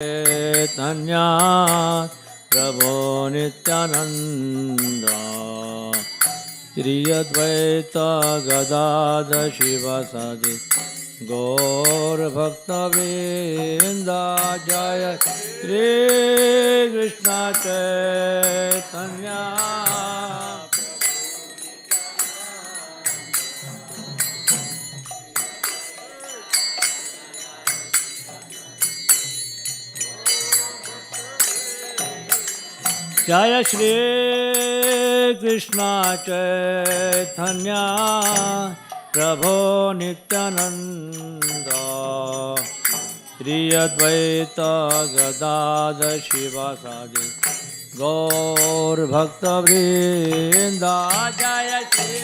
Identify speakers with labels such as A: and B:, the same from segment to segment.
A: चैतन्य प्रभो नित्यानंद श्री अद्वैत गदाधर शिवासादि गौरभक्तवृंद जय श्री कृष्ण चैतन्य जय श्री कृष्ण चैतन्य प्रभो नित्यानंद श्री अद्वैत गदाधर शिवासादि गौर भक्तवृंद जय श्री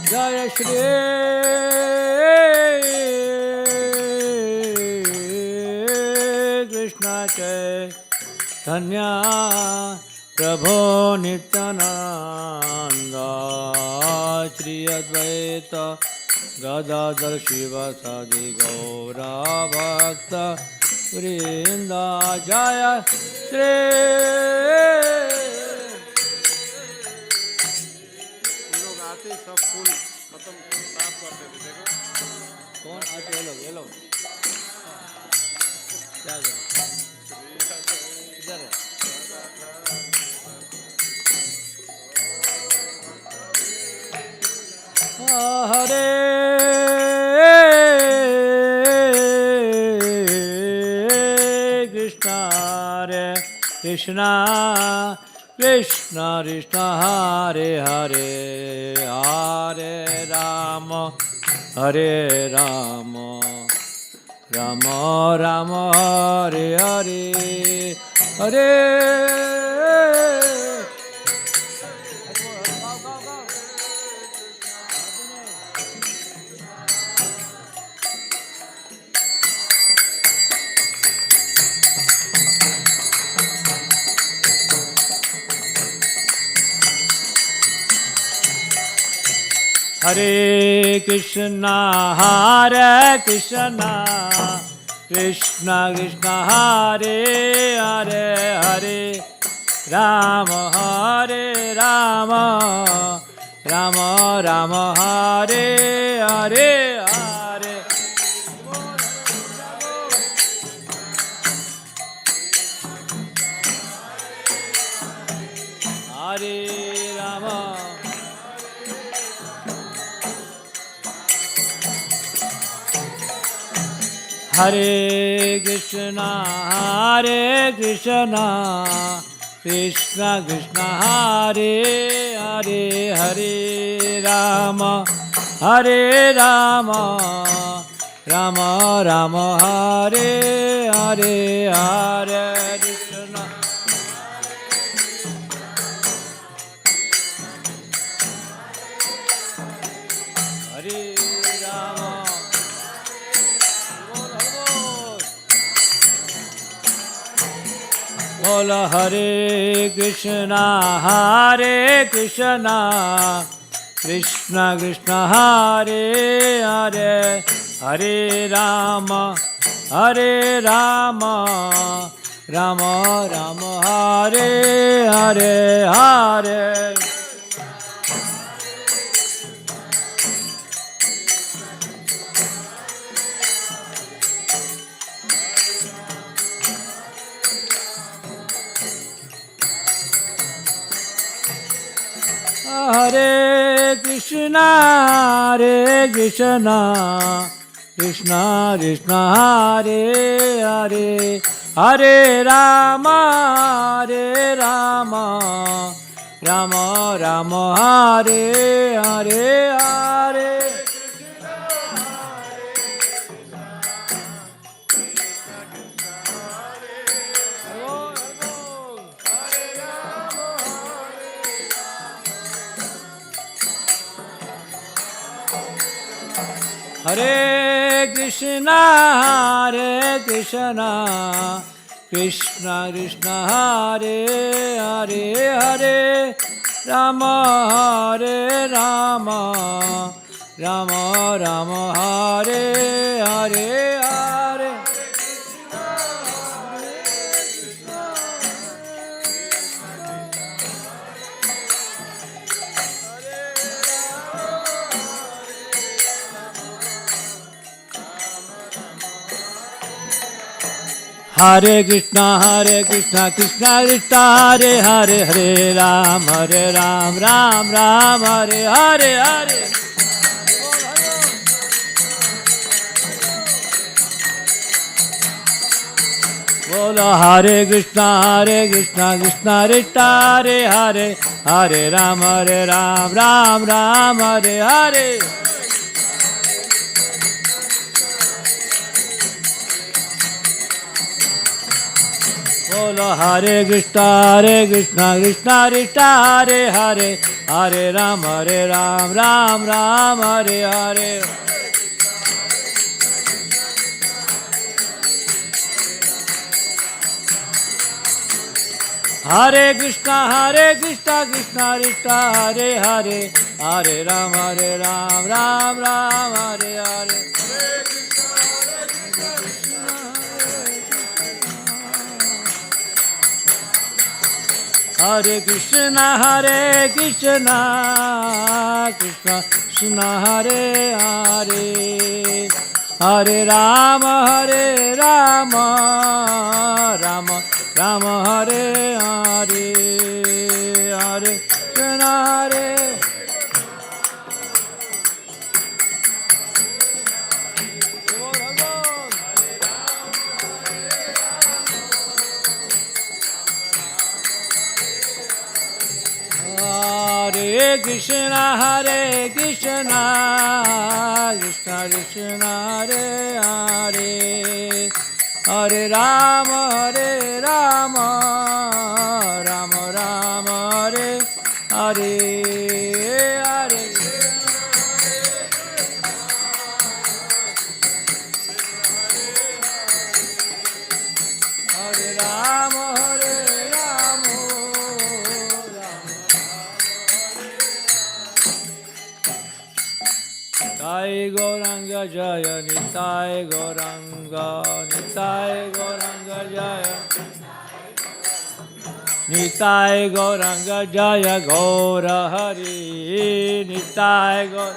A: जय श्री कृष्ण चैतन्य प्रभो नित्यानंद श्री अद्वैत गदाधर शिवासादि गौरा भक्त वृंद जय श्री
B: सब फूल खत्म साफ कर देते। देखो
A: कौन आते ये लोग क्या करें इधर है हरे कृष्णा रे कृष्णा कृष्ण कृष्ण हरे हरे हरे राम राम राम हरे हरे हरे हरे कृष्ण कृष्ण कृष्ण हरे हरे हरे राम राम राम हरे हरे हरे हरे राम हरे कृष्ण कृष्ण कृष्ण हरे हरे हरे राम राम राम हरे हरे हरे कृष्ण हरे राम बोल हरे Krishna Krishna Krishna Hare Hare Hare Ram Ram Ram Hare Hare Hare Hare Krishna Krishna Krishna Hare Hare Hare Ram Ram Ram Hare Hare Hare Hare Krishna Krishna Krishna Hare Hare Hare Rama Hare Rama Rama Rama Hare Hare Hare Hare Krishna Krishna Krishna Hare Hare Hare Ram Ram Ram Hare Hare Hare Bola Hare Krishna Krishna Krishna Hare Hare Hare Ram Ram Ram Hare Hare Bola Hare Krishna Krishna Hare Hare Hare Ram Ram Hare Hare Hare Krishna Krishna Krishna Hare Hare Hare Ram Ram Hare Hare Hare Krishna Krishna Krishna Hare Hare Hare Rama Rama Rama Hare Hare Hare Krishna Hare Hare Krishna Krishna Krishna Hare Hare Hare Rama Rama Rama Hare Hare Hare Hare Rama Nitai Gauranga Jaya Nitai Gauranga Jaya Nitai Gauranga Jaya Gaura Hari Nitai Gaur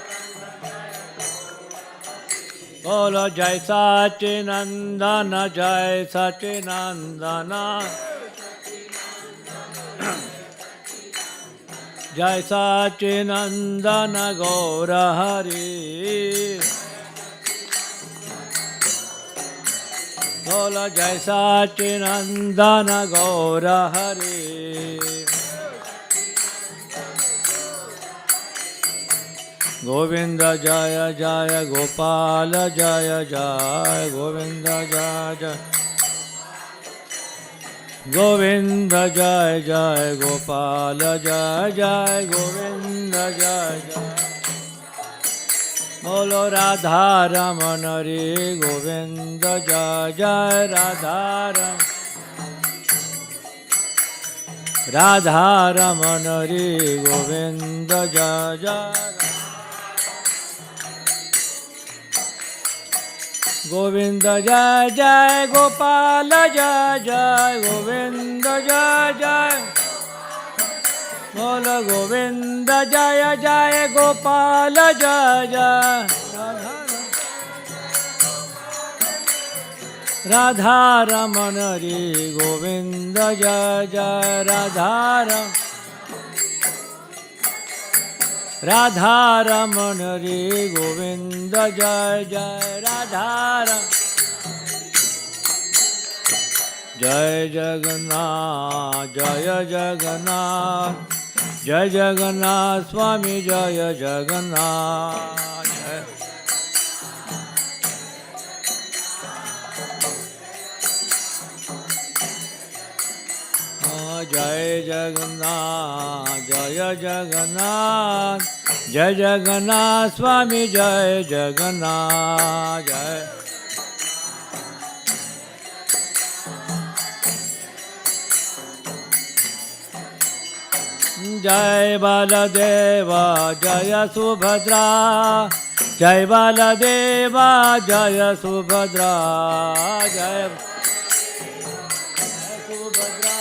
A: Bolo Jai Sachinandana Jai Sachinandana Jai Sachinandana Gaura Hari Bola Jai Sachinandana Gaura Hari Govinda Jaya Jaya Gopala Jaya Jaya Govinda Jaya Jaya Govinda Jai Jai Gopala Jai Jai Govinda Jai Jai Bolo Radha Ramanari Govinda Jai Jai Radha Ramanari Govinda Jai Jai Govinda Jai Jai Gopala Jai Jai Govinda Jai Jai Bola Govinda Jaya Jaya Gopala Jai Jai Radha Ramanari Govinda Jai Jai Radha Ramanari Govinda Jai Jai Radha Jai Jagannath Jaya Jagannath Jai Jagannath Swami Jaya Jagannath Jai Jagannath Jaya Jagannath जय जगन्नाथ स्वामी जय जगन्नाथ जय जय बालदेवा जय सुभद्रा जय बालदेवा जय सुभद्रा जय सुभद्रा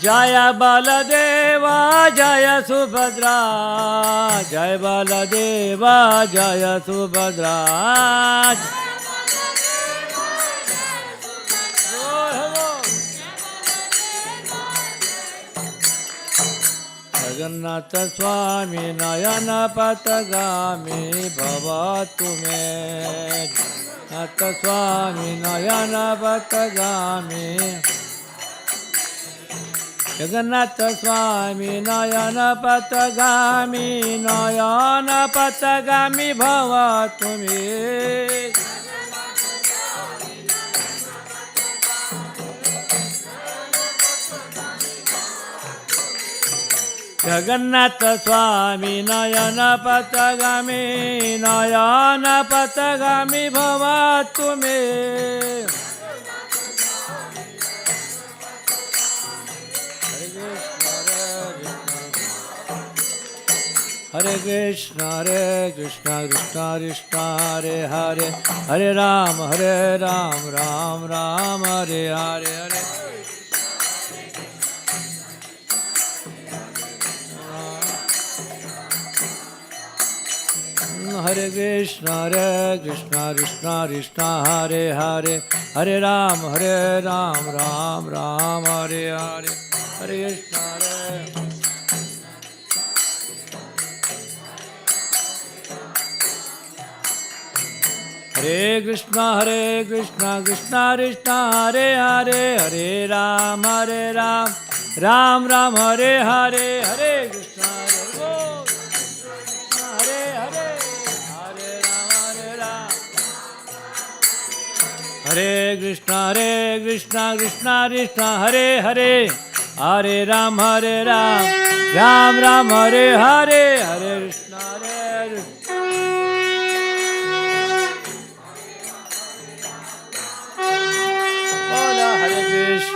A: जय बालदेवा जय सुभद्रा जय बालदेवा जय सुभद्रा जगन्नाथ स्वामी नयन पथगामी भवतु मे जगन्नाथ स्वामी नयन पथगामी जगन्नाथ स्वामी नयन पथगामी भवतु मे जगन्नाथ स्वामी नयन पथगामी भवतु मे हरे कृष्ण कृष्ण कृष्ण हरे हरे हरे राम राम राम हरे हरे हरे हरे कृष्ण कृष्ण कृष्ण हरे हरे हरे राम राम राम हरे हरे हरे कृष्ण हरे कृष्ण कृष्ण कृष्ण हरे हरे हरे राम राम राम हरे हरे हरे कृष्ण हरे हरे हरे राम हरे कृष्ण कृष्ण कृष्ण हरे हरे हरे राम राम राम हरे हरे हरे कृष्ण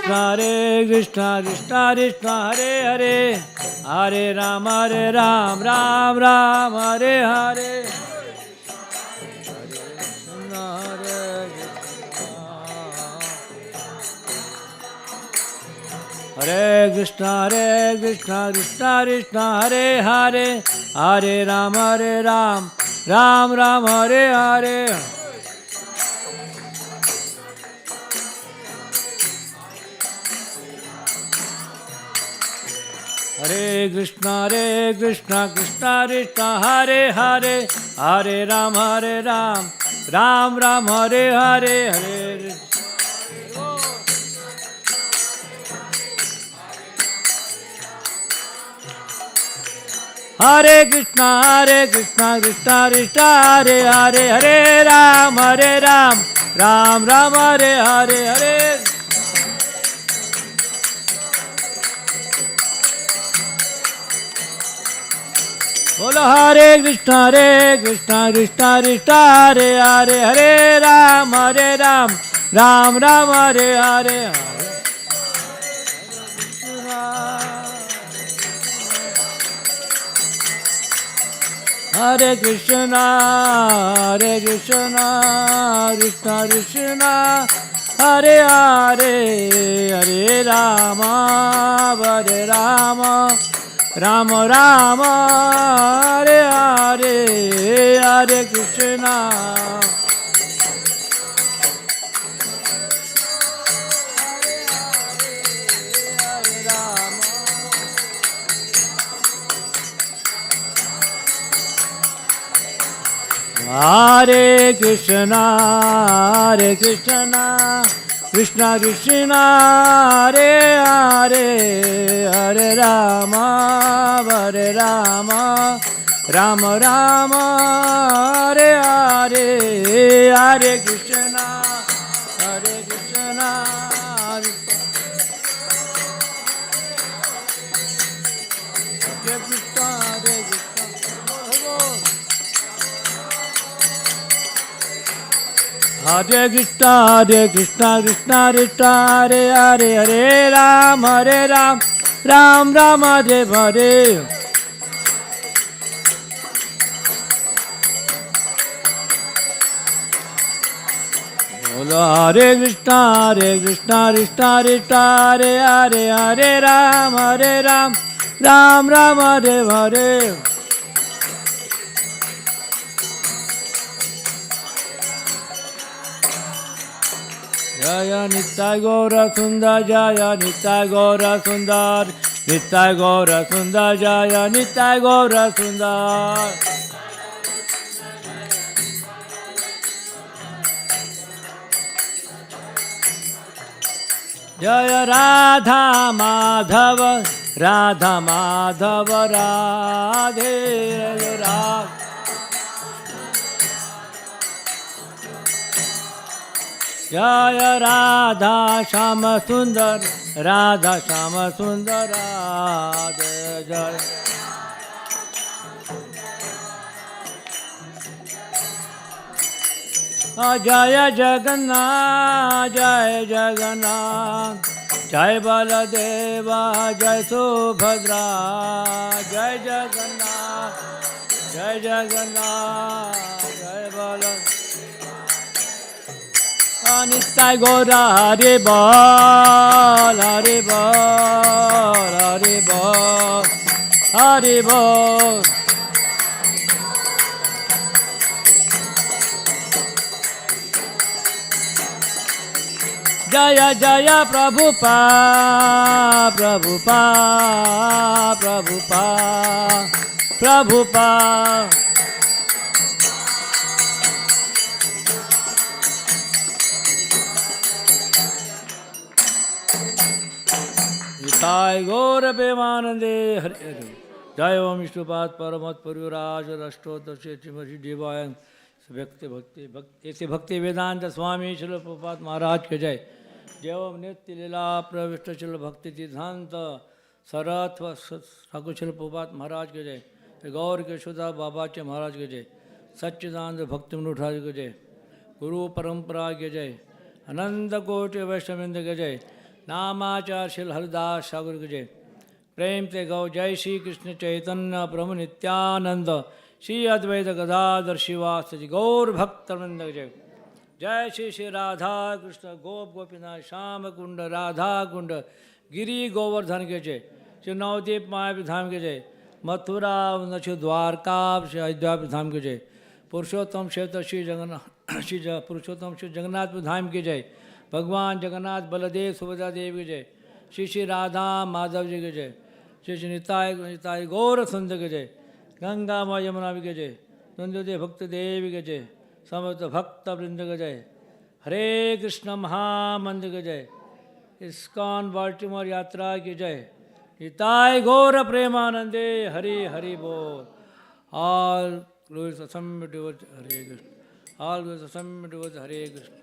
A: हरे कृष्ण कृष्ण हरे हरे हरे राम राम राम हरे हरे हरे कृष्ण कृष्ण हरे हरे हरे राम राम राम हरे हरे हरे कृष्ण कृष्ण हरे हरे हरे राम राम हरे हरे हरे हरे कृष्ण कृष्ण हरे हरे हरे राम राम हरे हरे हरे बोलो हरे कृष्ण कृष्ण हरे हरे हरे राम राम हरे हरे हरे कृष्ण कृष्ण कृष्ण हरे हरे हरे राम राम राम हरे हरे हरे कृष्ण हरे Krishna Krishna Krishna Hare Hare Hare Ram Ram Ram Hare Hare Hare Krishna Hare Krishna Krishna Krishna Hare Hare Hare Ram Ram Ram Hare Hare Hare Krishna Krishna Krishna Hare Hare Hare Ram Ram Ram Hare Hare Jaya Nitai Gaura Sundar Jaya Nitai Gaura Sundar Nitai Gaura Sundar Jaya Nitai Gaura Sundar Jaya Radha Madhava Radha Madhava Radhe Radha Jaya Radha Shama Sundar Radha Shama Sundar Radhe Jaya Jaya Jagannath Jaya Jagannath Jai Baladeva Jai Subhadra Jai Jagannath Jai Jagannath Jai Baladeva Nitai Gaura Hare Bol Hare Bol Hare Bol Hare Bol Jaya Jaya Prabhupada Prabhupada Prabhupada Prabhupada Nitai Gaura Premanande Hare Hare Jai Om Vishnupat Paramat Purviraj Rashtodarshe Chimari Devayan Bhakti Bhakti Bhakti Ese Bhakti Vedanta Swami Srila Prabhupada Maharaj Ke Jai Jai Om Nitya Lila Pravishta Srila Bhakti Siddhanta Saratva Thakur Srila Prabhupada Maharaj Ke Jai Gaur Ke Sudha Baba Che Maharaj Ke Jai Satchidananda Bhakti Manutharaj Ke Jai Guru Parampara Ke Jai Ananda Koti Vaishnavinda Ke Jai नामाचार शिल हरिदास सागर के जय प्रेम ते गौ जय श्री कृष्ण चैतन्य प्रभु नित्यानंद श्री अद्वैत गदाधर शिवासि गौर भक्तवृंद जय जय श्री श्री राधा कृष्ण गोप गोपीनाथ श्याम कुंड राधा कुंड गिरी गोवर्धन के जय श्री नवदीप मायावी धाम के जय मथुरा नक्ष द्वारका श्री अयोध्या धाम के जय पुरुषोत्तम क्षेत्र श्री जगन्नाथ श्री पुरुषोत्तम श्री जगन्नाथ धाम के जय भगवान जगन्नाथ बलदेव सुभद्रा देव की जय श्री श्री राधा माधव जी के जय श्री श्री निताय निताय गौर सुंदर के जय गंगा माँ यमुना के जय नंदोदय भक्त देव के जय समस्त भक्त वृंद के जय हरे कृष्ण महामंत्र के जय इस्कॉन बाल्टीमोर यात्रा की जय निताय गौर प्रेमानंदे हरि हरि बोल all glories assembled towards Hare Krishna all glories assembled towards Hare Krishna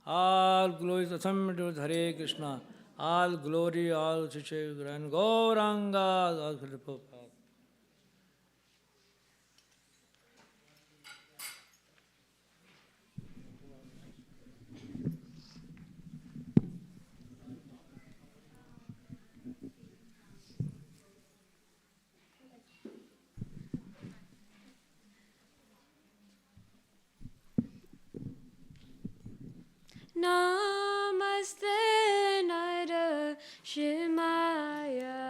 A: all glories assembled towards Hare Krishna all glory all Shri and Gauranga all Prabhupada.
C: Namaste Nara Shimaya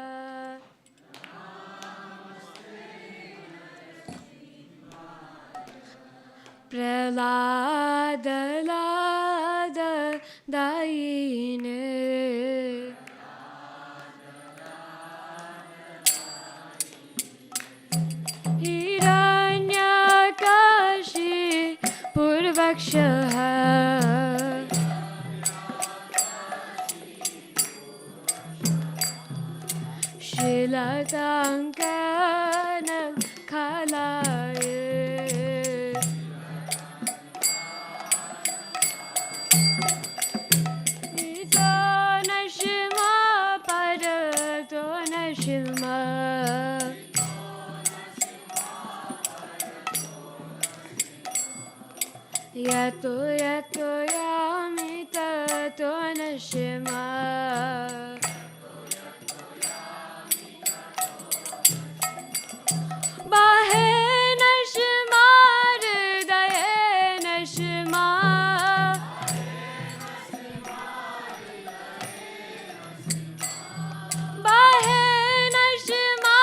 C: Pralada Lada Daine Hiranyakashi Purvakshaha Shilatankanam Khalaye Ito Nashima Parato Nashima Yato yato yami tato nashima. Bahe nashima, hridaye nashima. Bahe nashima,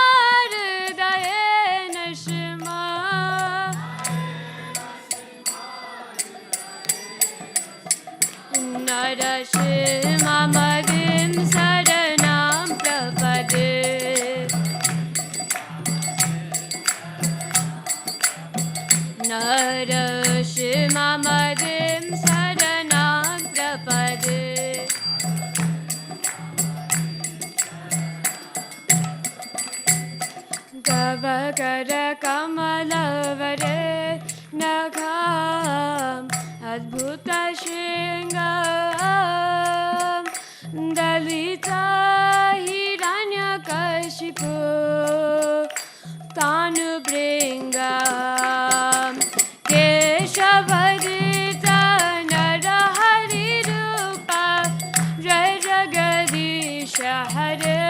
C: hridaye nashima. Narashima madim saranam prapade. Narashima madim saranam prapade. Tavakara kamalavare nagham adbhuta shringam dalita hiranyakashipu tanubringam keshavadita narahari rupa jai jagadisha hare.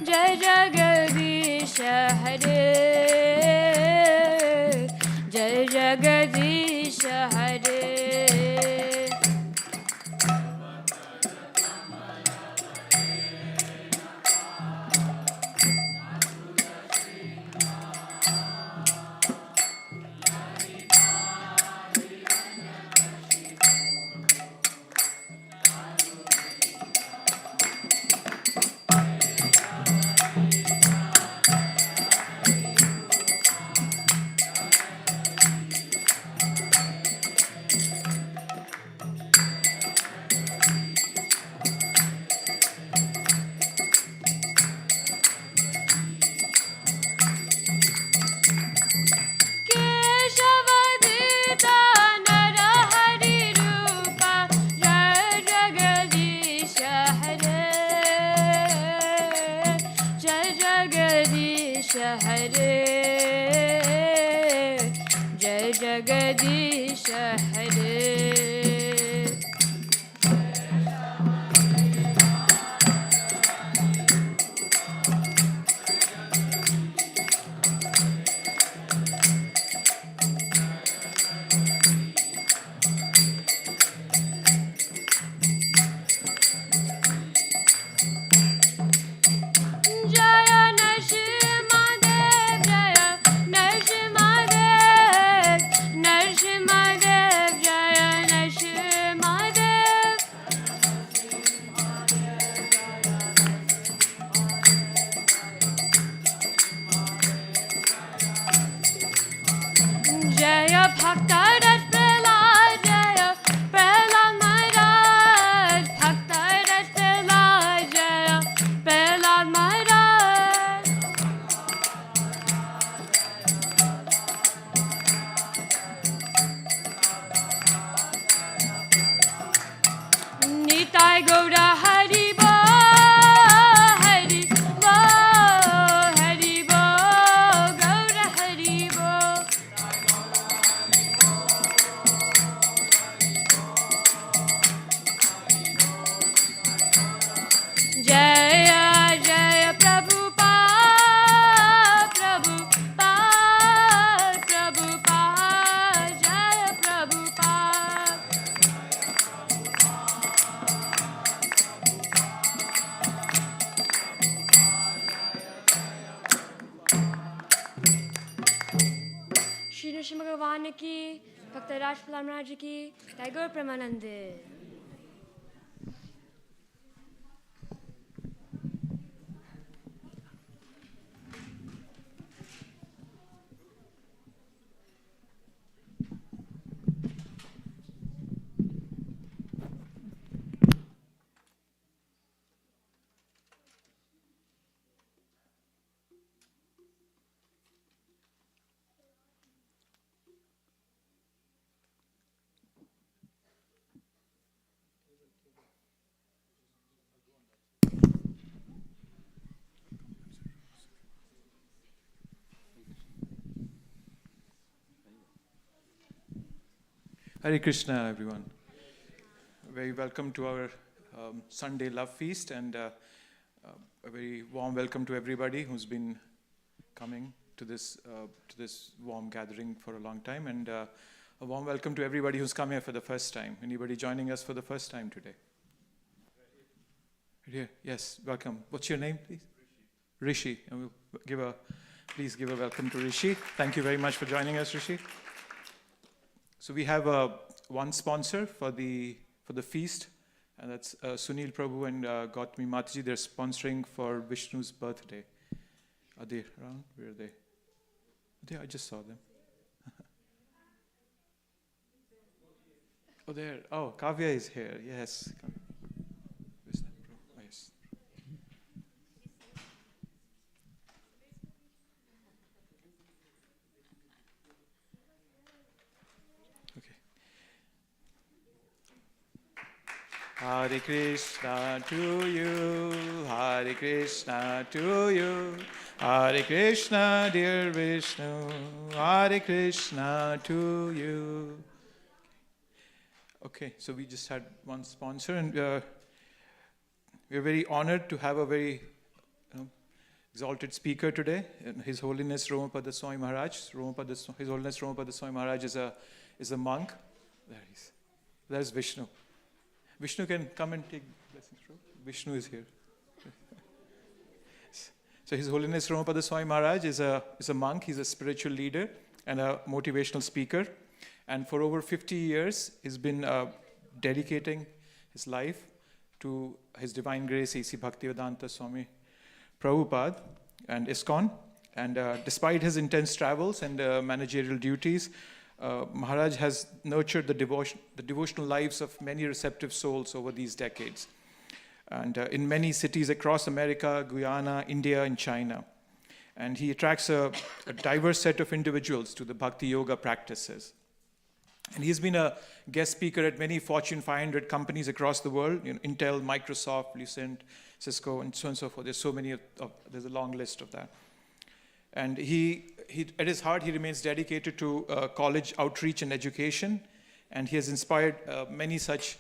C: Jai Jagadisha Hare. Jai Jagadisha Hare. Keshavadita narahari rupa jai jagadisha hare. Jai jagadisha hare. Jai jagadisha hare. Jaya Nrsimhadev, Jaya Nrsimhadev, Nrsimhadev, Jaya Nrsimhadev. Jaya Bhaktarat Prahlad, Jaya Prahlad Maharaj, Bhaktarat Prahlad, Jaya Prahlad Maharaj. Nitai Gaura Hari Bo, Hari Bo, Hari Bo, Gaura Hari Bo. Jaya Jaya Prabhupada, Prabhupada, Prabhupada, Jaya Prabhupada. Shri Nrsimha Bhagwan ki, Bhakta Raj Prahlad Maharaj ki, Tagore Premanande.
D: Hare Krishna, everyone. Very welcome to our Sunday Love Feast, and a very warm welcome to everybody who's been coming to this warm gathering for a long time, and a warm welcome to everybody who's come here for the first time. Anybody joining us for the first time today? Right here. Yes, welcome. What's your name, please? Rishi. And please give a welcome to Rishi. Thank you very much for joining us, Rishi. So we have one sponsor for the feast, and that's Sunil Prabhu and Gautami Mataji. They're sponsoring for Vishnu's birthday. Are they around? Where are they? I just saw them. Oh, there. Oh, Kavya is here. Yes. Where's that, bro? Oh, yes. Okay. Hare Krishna to you, Hare Krishna to you, Hare Krishna, dear Vishnu, Hare Krishna to you. Okay, so we just had one sponsor, and we're very honored to have a very exalted speaker today, His Holiness Romapada Swami Maharaj. His Holiness Romapada Swami Maharaj is a monk. There he is. There's Vishnu. Vishnu can come and take blessings, bro. Vishnu is here. So His Holiness Romapada Swami Maharaj is a monk. He's a spiritual leader and a motivational speaker. And for over 50 years, he's been dedicating his life to His Divine Grace, A.C. Bhaktivedanta Swami Prabhupada and ISKCON. And despite his intense travels and managerial duties, Maharaj has nurtured the devotional lives of many receptive souls over these decades, and in many cities across America, Guyana, India, and China. And he attracts a diverse set of individuals to the Bhakti Yoga practices. And he's been a guest speaker at many Fortune 500 companies across the world, Intel, Microsoft, Lucent, Cisco, and so on and so forth. There's so many there's a long list of that. And he at his heart, he remains dedicated to college outreach and education, and he has inspired many such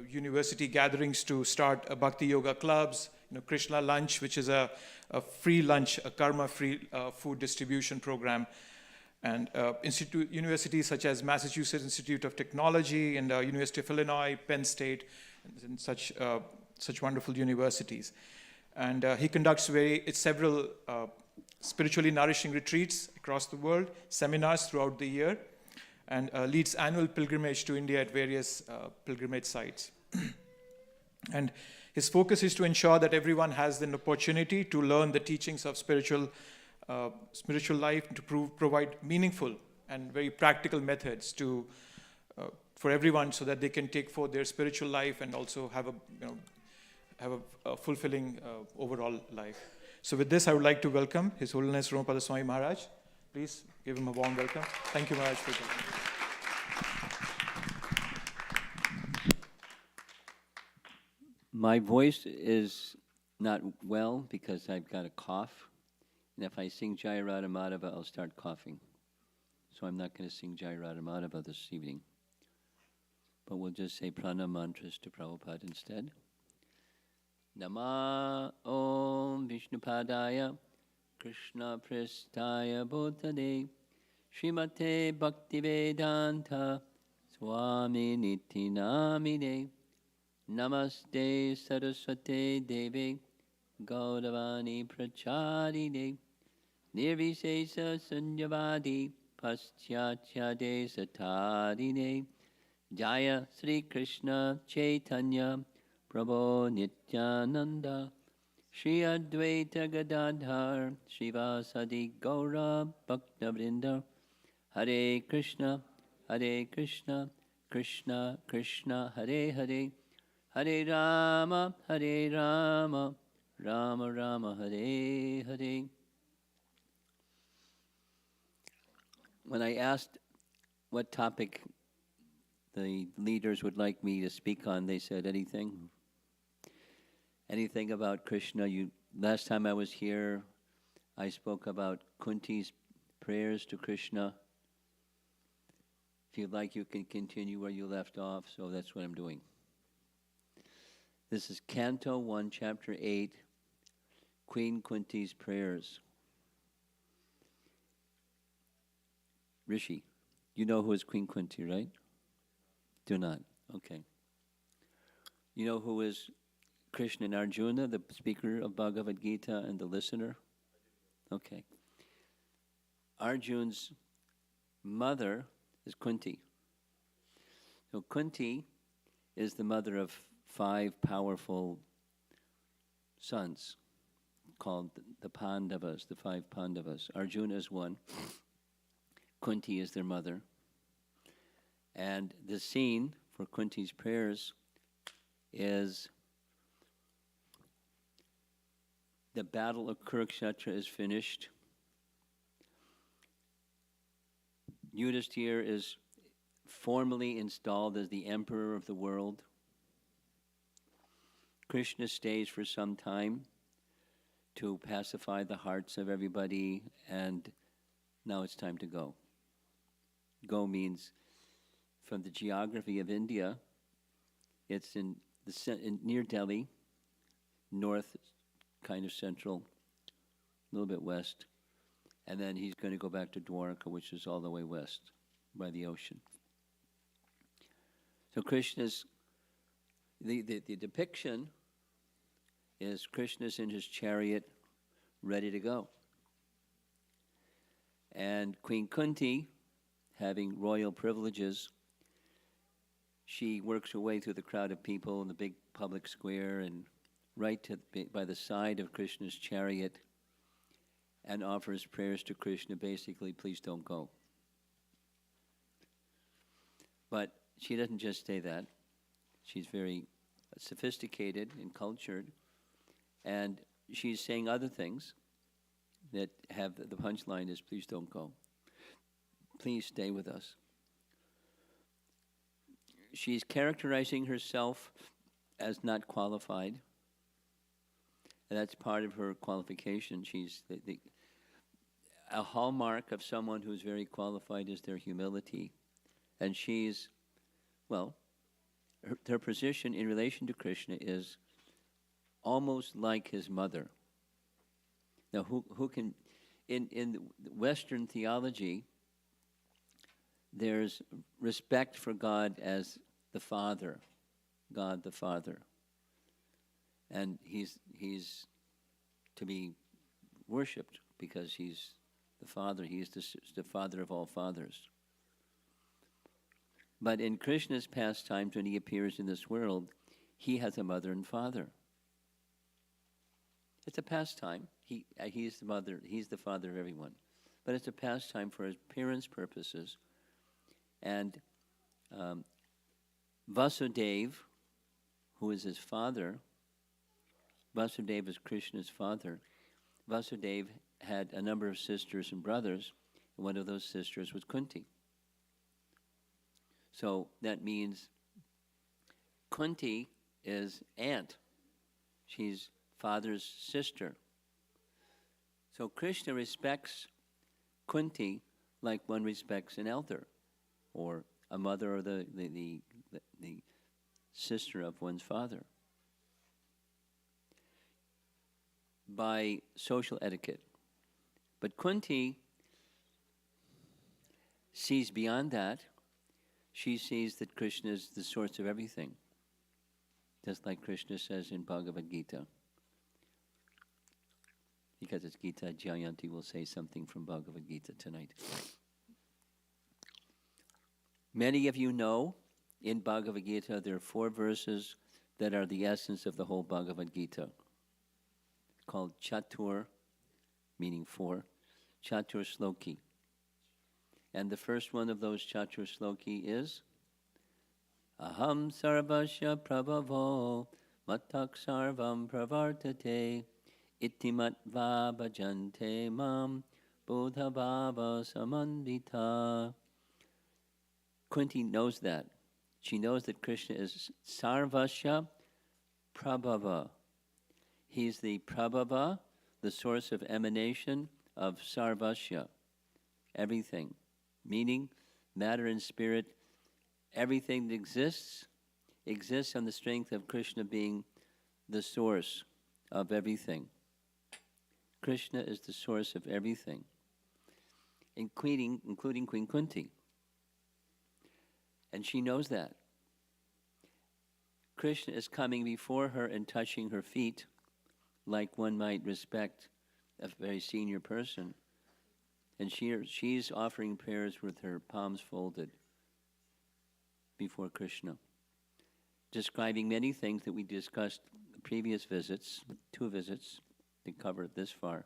D: university gatherings to start Bhakti Yoga clubs, Krishna Lunch, which is a free lunch, a karma-free food distribution program, and universities such as Massachusetts Institute of Technology and University of Illinois, Penn State, and such wonderful universities. And he conducts several spiritually nourishing retreats across the world, seminars throughout the year, and leads annual pilgrimage to India at various pilgrimage sites. And his focus is to ensure that everyone has an opportunity to learn the teachings of spiritual life, to provide meaningful and very practical methods for everyone, so that they can take forth their spiritual life and also have a fulfilling overall life. So with this, I would like to welcome His Holiness Romapada Swami Maharaj. Please give him a warm welcome. Thank you, Maharaj, for coming.
E: My voice is not well because I've got a cough. And if I sing Jaya Radha Madhava, I'll start coughing. So I'm not going to sing Jaya Radha Madhava this evening. But we'll just say pranam mantras to Prabhupada instead. Nama Om Vishnupadaya Krishna Pristaya Bhutade Srimate Bhaktivedanta Swami Niti Namine Namaste Saraswate Deve Gauravani Pracharine Nirvisesa Sunyavadi Paschatya Satarine Jaya Sri Krishna Chaitanya Prabhu Nityananda Shri Advaita Gadadhar Shivasadi Gaura Bhaktavrinda Hare Krishna Krishna Krishna Hare Hare Hare Rama Rama Rama Hare Hare. When I asked what topic the leaders would like me to speak on, they said anything about Krishna. Last time I was here, I spoke about Kunti's prayers to Krishna. If you'd like, you can continue where you left off, so that's what I'm doing. This is Canto 1, Chapter 8, Queen Kunti's Prayers. Rishi, you know who is Queen Kunti, right? Do not. Okay. You know who is Krishna and Arjuna, the speaker of Bhagavad Gita and the listener? Okay. Arjun's mother is Kunti. So Kunti is the mother of 5 powerful sons called the Pandavas, the 5 Pandavas. Arjuna is one. Kunti is their mother. And the scene for Kunti's prayers is the battle of Kurukshetra is finished. Yudhishthira is formally installed as the emperor of the world. Krishna stays for some time to pacify the hearts of everybody, and now it's time to go. Go means, from the geography of India, it's near Delhi, north, kind of central, a little bit west, and then he's going to go back to Dwarka, which is all the way west by the ocean. So Krishna's, the depiction is Krishna's in his chariot, ready to go. And Queen Kunti, having royal privileges, she works her way through the crowd of people in the big public square and right by the side of Krishna's chariot and offers prayers to Krishna, basically, please don't go. But she doesn't just say that. She's very sophisticated and cultured, and she's saying other things that have the punchline is, please don't go. Please stay with us. She's characterizing herself as not qualified. And that's part of her qualification. She's a hallmark of someone who's very qualified is their humility. And she's, well, her position in relation to Krishna is almost like his mother. Now, who can, in Western theology, there's respect for God as the Father, God the Father. And he's to be worshipped because he's the Father. He's the Father of all fathers. But in Krishna's pastimes, when he appears in this world, he has a mother and father. It's a pastime. He's the mother. He's the father of everyone. But it's a pastime for his parents' purposes. And Vasudeva, who is his father, Vasudeva is Krishna's father. Vasudeva had a number of sisters and brothers, and one of those sisters was Kunti. So that means Kunti is aunt. She's father's sister. So Krishna respects Kunti like one respects an elder, or a mother, or the sister of one's father. By social etiquette. But Kunti sees beyond that. She sees that Krishna is the source of everything. Just like Krishna says in Bhagavad Gita. Because it's Gita, Jayanti will say something from Bhagavad Gita tonight. Many of you know in Bhagavad Gita there are 4 verses that are the essence of the whole Bhagavad Gita, called Chatur, meaning 4, Chatur Sloki. And the first one of those Chatur Sloki is Aham Sarvasya Prabhavo Matak Sarvam Pravartate Itimat Va Bhajante Mam Bodha Bhava Samandita. Kunti knows that. She knows that Krishna is Sarvasya Prabhava. He's the Prabhava, the source of emanation of Sarvasya, everything. Meaning matter and spirit, everything that exists on the strength of Krishna being the source of everything. Krishna is the source of everything, including Queen Kunti. And she knows that. Krishna is coming before her and touching her feet like one might respect a very senior person. And she's offering prayers with her palms folded before Krishna, describing many things that we discussed previous visits, 2 visits to cover it this far.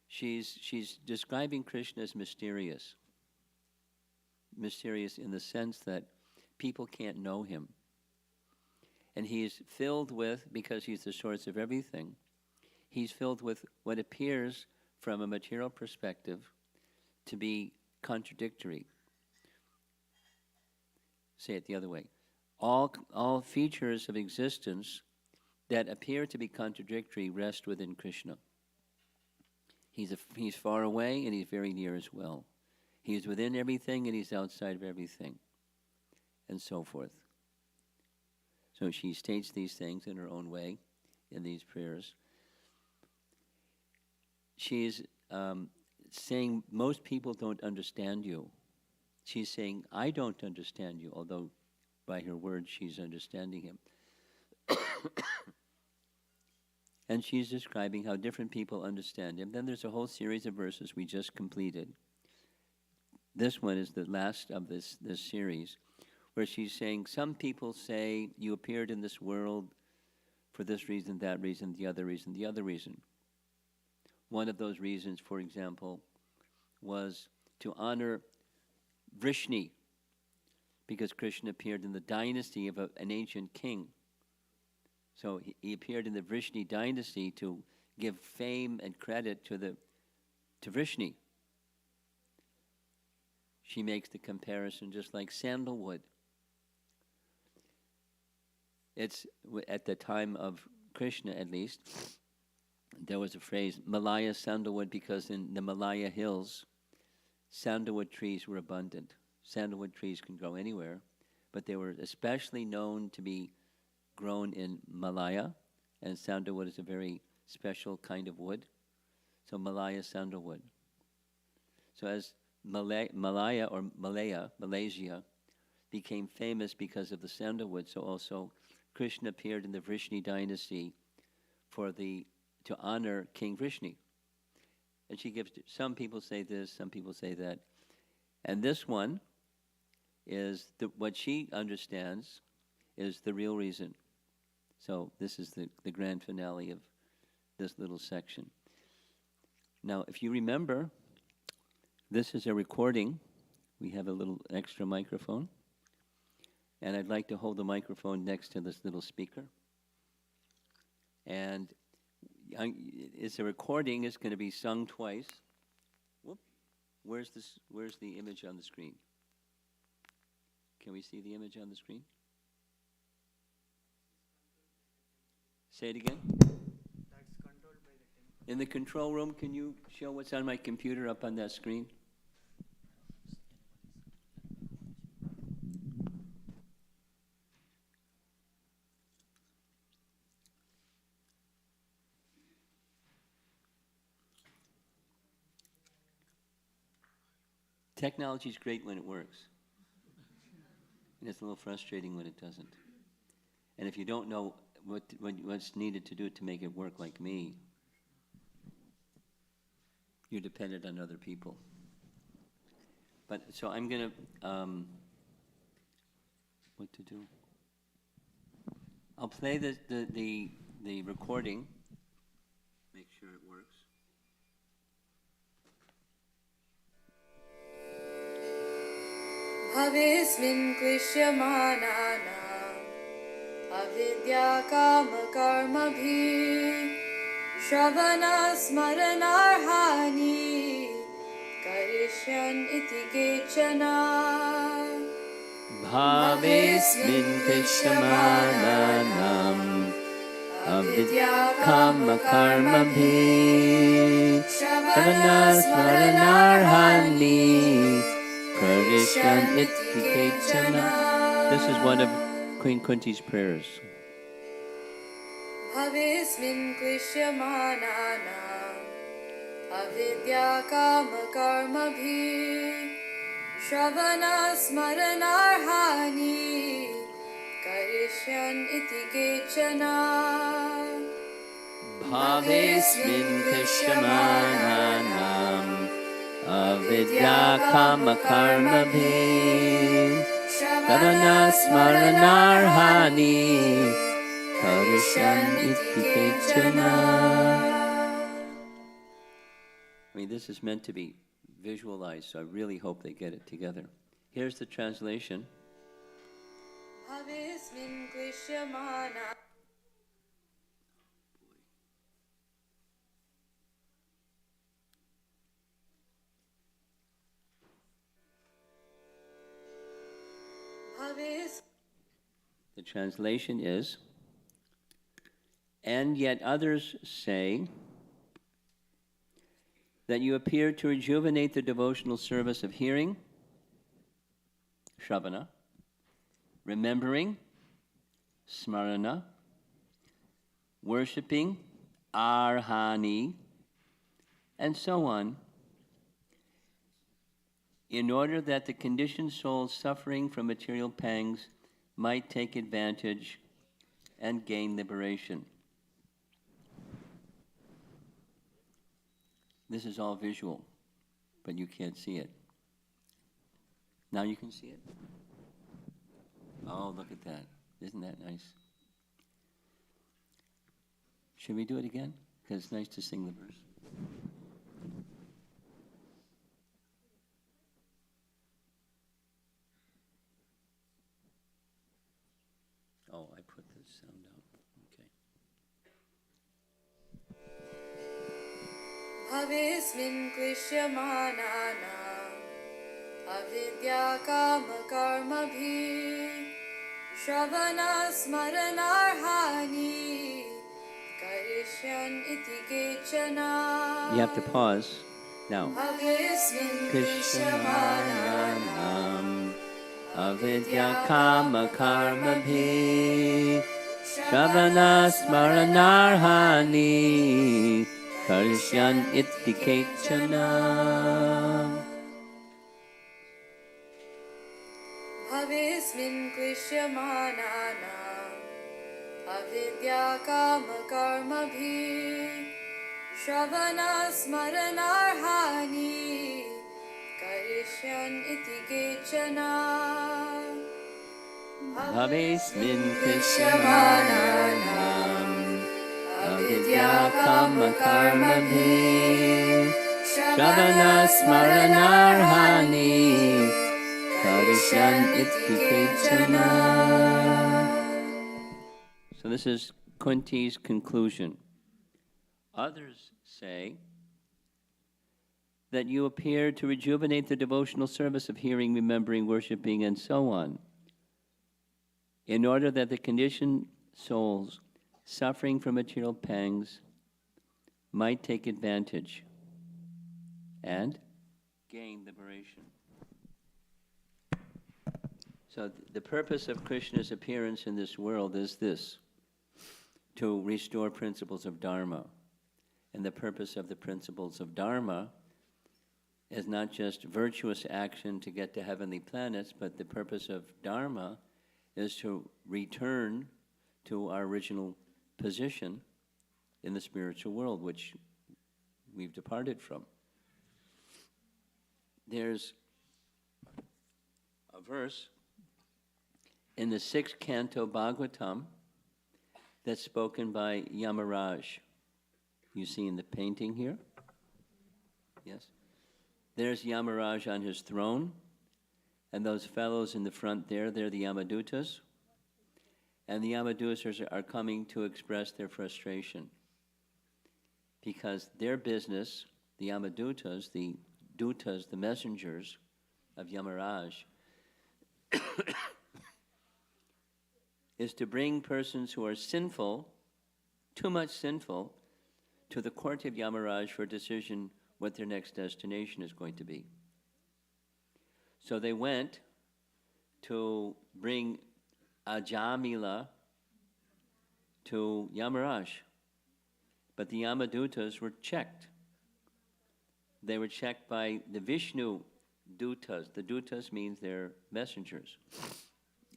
E: She's describing Krishna as mysterious. Mysterious in the sense that people can't know him. And he's filled with, because he's the source of everything, he's filled with what appears from a material perspective to be contradictory. Say it the other way. All features of existence that appear to be contradictory rest within Krishna. He's far away and he's very near as well. He's within everything and he's outside of everything, and so forth. So she states these things in her own way in these prayers. She's saying most people don't understand you. She's saying, I don't understand you, although by her words she's understanding him. And she's describing how different people understand him. Then there's a whole series of verses we just completed. This one is the last of this series, where she's saying, some people say you appeared in this world for this reason, that reason, the other reason, the other reason. One of those reasons, for example, was to honor Vrishni, because Krishna appeared in the dynasty of an ancient king. So he appeared in the Vrishni dynasty to give fame and credit to Vrishni. She makes the comparison just like sandalwood. It's at the time of Krishna, at least, there was a phrase, Malaya sandalwood, because in the Malaya hills, sandalwood trees were abundant. Sandalwood trees can grow anywhere, but they were especially known to be grown in Malaya, and sandalwood is a very special kind of wood. So Malaya sandalwood. So as Malaya or Malaysia became famous because of the sandalwood, so also Krishna appeared in the Vrishni dynasty to honor King Vrishni. And she gives, some people say this, some people say that. And this one is what she understands is the real reason. So this is the grand finale of this little section. Now, if you remember, this is a recording. We have a little extra microphone. And I'd like to hold the microphone next to this little speaker. And it's a recording. It's going to be sung twice. Whoop. Where's the image on the screen? Can we see the image on the screen? Say it again. In the control room, can you show what's on my computer up on that screen? Technology is great when it works. And it's a little frustrating when it doesn't. And if you don't know what's needed to do to make it work like me, you're dependent on other people. But so I'm going to, what to do? I'll play the recording. Make sure it works.
F: Bhavismin Krishyamanaam Avidya Kama Karma Bhi Shravana Smaranarhani Karishyan Iti Gechana
E: Bhavismin Krishamananam Avidya Kama Karma Bhi Shravana Smaranarhani Karishan iti kechana. This is one of Queen Kunti's prayers.
F: Bhavismin Kvishyamananam Avidya Kama Karma Bhi Shravana Smaranarhani Karishyan iti kechana.
E: Bhavesmin Krishyamananam Avidya Kama Karma Bhi Shravana Smaranarhani Karishan iti kechana. I mean, this is meant to be visualized, so I really hope they get it together. Here's the translation.
F: Bhavismin Kvishyamananam
E: The translation is, and yet others say that you appear to rejuvenate the devotional service of hearing, Shravana, remembering, Smarana, worshipping, Arhani, and so on, in order that the conditioned souls suffering from material pangs might take advantage and gain liberation. This is all visual, but you can't see it. Now you can see it. Oh, look at that. Isn't that nice? Should we do it again? Because it's nice to sing the verse. Oh, I put the sound out. Okay.
F: Bhavismin Kvishyamananam Avidya Kama Karma Bhi Shravana Smaranarhani Karishyan iti kechana.
E: You have to pause now.
F: Bhavismin
E: Krishnamanam Avidya Kama Karma Bhi Shravana Smaranarhani Karishyan iti kechana.
F: Bhavismin Kvishyamananam Avidya Kama Karma Bhi Shravana Smaranarhani Karishyan iti kechana.
E: Bhavismin Krishnamanam Avidya Kama Karma Bhi Shravana Smaranarhani Karishyan iti kechana. So this is Kunti's conclusion. Others say that you appear to rejuvenate the devotional service of hearing, remembering, worshiping, and so on, in order that the conditioned souls suffering from material pangs might take advantage and gain liberation. So the purpose of Krishna's appearance in this world is this: to restore principles of Dharma. And the purpose of the principles of Dharma is not just virtuous action to get to heavenly planets, but the purpose of Dharma is to return to our original position in the spiritual world, which we've departed from. There's a verse in the 6th canto Bhagavatam that's spoken by Yamaraj. You see in the painting here? Yes. There's Yamaraj on his throne, and those fellows in the front there, they're the Yamadutas. And the Yamadutas are coming to express their frustration because their business, the Yamadutas, the Dutas, the messengers of Yamaraj, is to bring persons who are sinful, too much sinful, to the court of Yamaraj for a decision what their next destination is going to be. So they went to bring Ajamila to Yamaraj. But the Yamadutas were checked. They were checked by the Vishnu Dutas. The Dutas means they're messengers.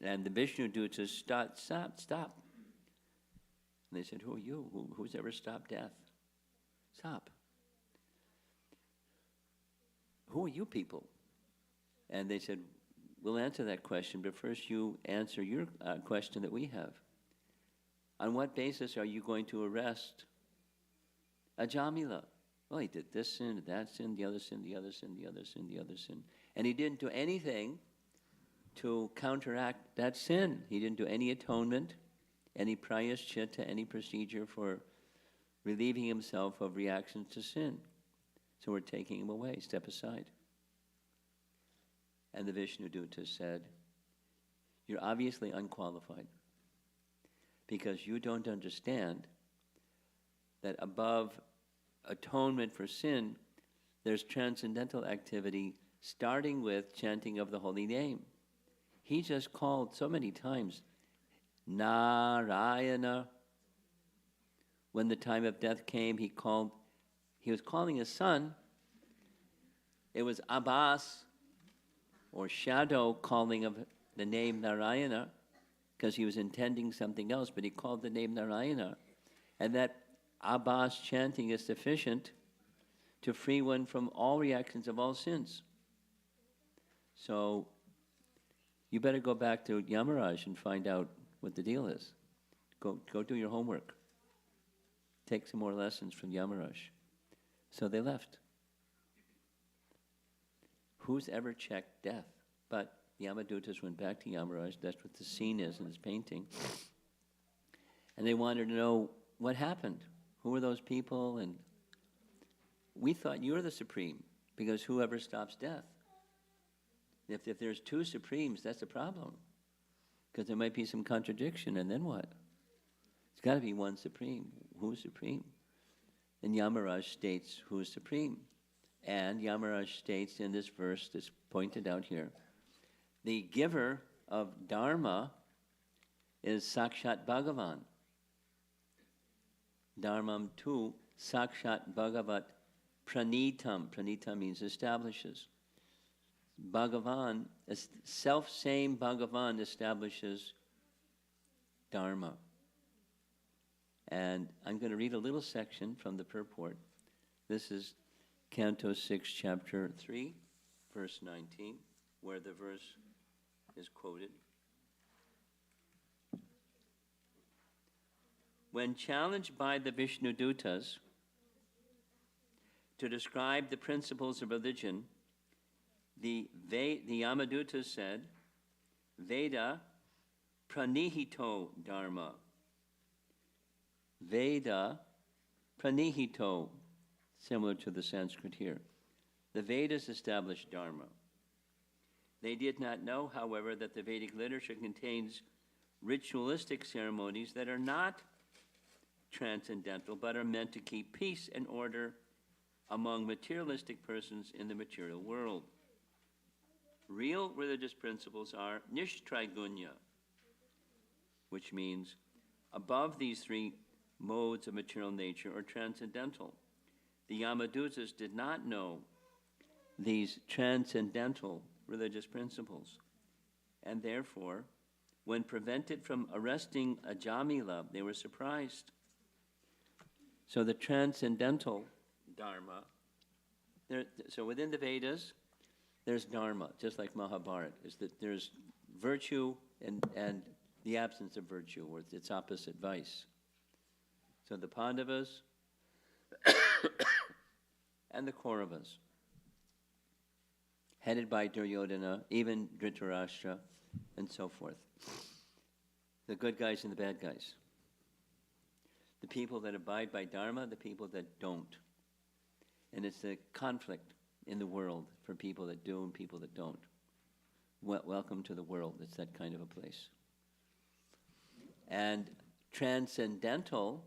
E: And the Vishnu Dutas stop. And they said, who are you? Who's ever stopped death? Stop. Who are you people? And they said, we'll answer that question, but first you answer your question that we have. On what basis are you going to arrest Ajamila? Well, he did this sin, that sin, the other sin, the other sin, the other sin, the other sin. And he didn't do anything to counteract that sin. He didn't do any atonement, any prayashchitta, any procedure for relieving himself of reactions to sin. So we're taking him away, step aside. And the Vishnu Duta said, you're obviously unqualified because you don't understand that above atonement for sin, there's transcendental activity starting with chanting of the holy name. He just called so many times, Narayana. When the time of death came, he was calling his son. It was Abbas, or shadow, calling of the name Narayana, because he was intending something else, but he called the name Narayana. And that Abbas chanting is sufficient to free one from all reactions of all sins. So you better go back to Yamaraj and find out what the deal is. Go do your homework. Take some more lessons from Yamaraj. So they left. Who's ever checked death? But the Yamadutas went back to Yamaraj. That's what the scene is in this painting. And they wanted to know what happened. Who were those people? And we thought you were the supreme, because whoever stops death. If there's two supremes, that's a problem, because there might be some contradiction, and then what? It's got to be one supreme. Who's supreme? And Yamaraj states who's supreme. And Yamaraj states in this verse that's pointed out here, the giver of Dharma is Sakshat Bhagavan. Dharmam tu Sakshat Bhagavat Pranitam. Pranitam means establishes. Bhagavan, self-same Bhagavan establishes Dharma. And I'm going to read a little section from the purport. This is Canto 6, Chapter 3, verse 19, where the verse is quoted. When challenged by the Vishnu Dutas to describe the principles of religion, the Yamadutas said, Veda pranihito dharma. Veda pranihito, similar to the Sanskrit here. The Vedas established dharma. They did not know, however, that the Vedic literature contains ritualistic ceremonies that are not transcendental, but are meant to keep peace and order among materialistic persons in the material world. Real religious principles are nishtraigunya, which means above these three modes of material nature or transcendental. The Yamadutas did not know these transcendental religious principles, and therefore, when prevented from arresting Ajamila, they were surprised. So the transcendental Dharma, so within the Vedas, there's Dharma, just like Mahabharata, is that there's virtue and the absence of virtue, or its opposite, vice. So the Pandavas and the Kauravas, headed by Duryodhana, even Dhritarashtra, and so forth. The good guys and the bad guys. The people that abide by Dharma, the people that don't. And it's a conflict in the world for people that do and people that don't. Welcome to the world. It's that kind of a place. And transcendental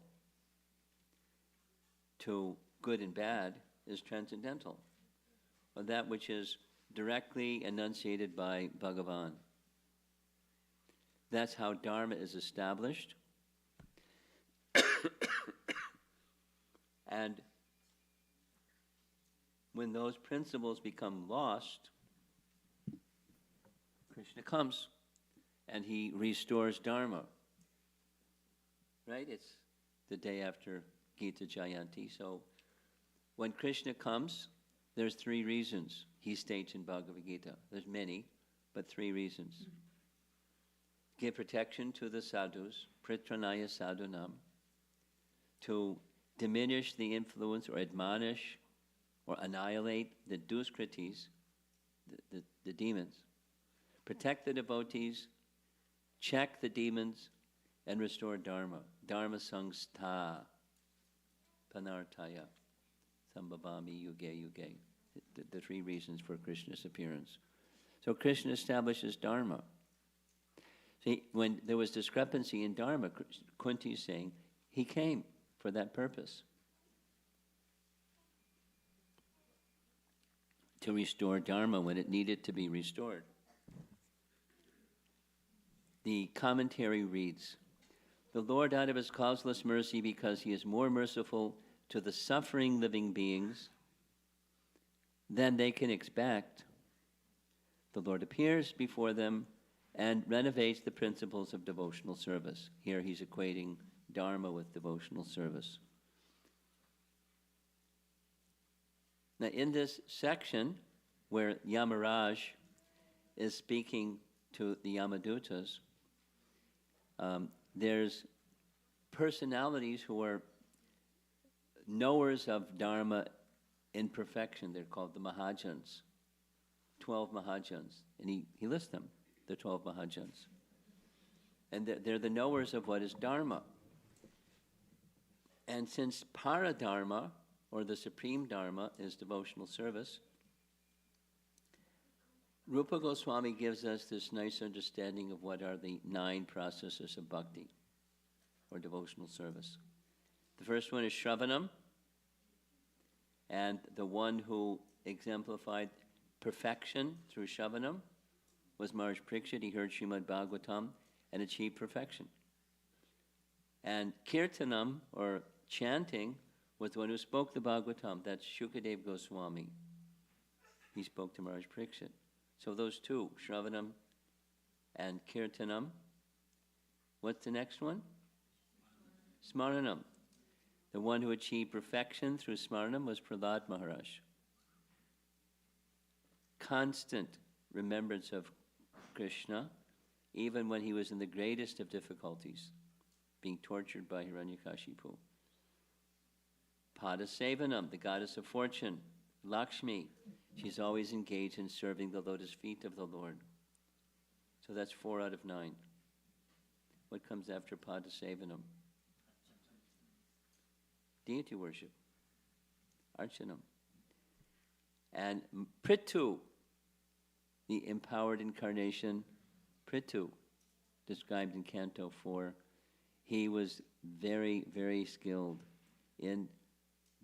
E: to good and bad is transcendental. Or that which is directly enunciated by Bhagavan. That's how Dharma is established. And when those principles become lost, Krishna comes and he restores Dharma. Right? It's the day after Gita Jayanti. So when Krishna comes, there's 3 reasons he states in Bhagavad Gita. There's many, but 3 reasons. Give protection to the sadhus, pritranaya sadhunam, to diminish the influence or admonish or annihilate the duskritis, the demons. Protect the devotees, check the demons, and restore Dharma. Dharma sangstha panartaya sambhavami yuge yuge. The 3 reasons for Krishna's appearance. So Krishna establishes Dharma. See, when there was discrepancy in Dharma, Kunti is saying he came for that purpose. To restore Dharma when it needed to be restored. The commentary reads, the Lord, out of his causeless mercy, because he is more merciful to the suffering living beings than they can expect, the Lord appears before them and renovates the principles of devotional service. Here he's equating Dharma with devotional service. Now in this section where Yamaraj is speaking to the Yamadutas, there's personalities who are knowers of Dharma in perfection. They're called the Mahajans, 12 Mahajans. And he lists them, the 12 Mahajans. And they're the knowers of what is Dharma. And since Paradharma, or the supreme Dharma, is devotional service, Rupa Goswami gives us this nice understanding of what are the 9 processes of bhakti, or devotional service. The first one is Shravanam, and the one who exemplified perfection through Shravanam was Maharaj Parikshit. He heard Srimad Bhagavatam and achieved perfection. And Kirtanam, or chanting, was the one who spoke the Bhagavatam. That's Shukadev Goswami. He spoke to Maharaj Parikshit. So those 2, Shravanam and Kirtanam. What's the next one? Smaranam. The one who achieved perfection through Smaranam was Prahlad Maharaj. Constant remembrance of Krishna, even when he was in the greatest of difficulties, being tortured by Hiranyakashipu. Padasevanam, the goddess of fortune, Lakshmi. She's always engaged in serving the lotus feet of the Lord. So that's 4 out of 9. What comes after Padasevanam? Deity worship. Archanam. And Prithu, the empowered incarnation, Prithu, described in Canto 4, he was very, very skilled in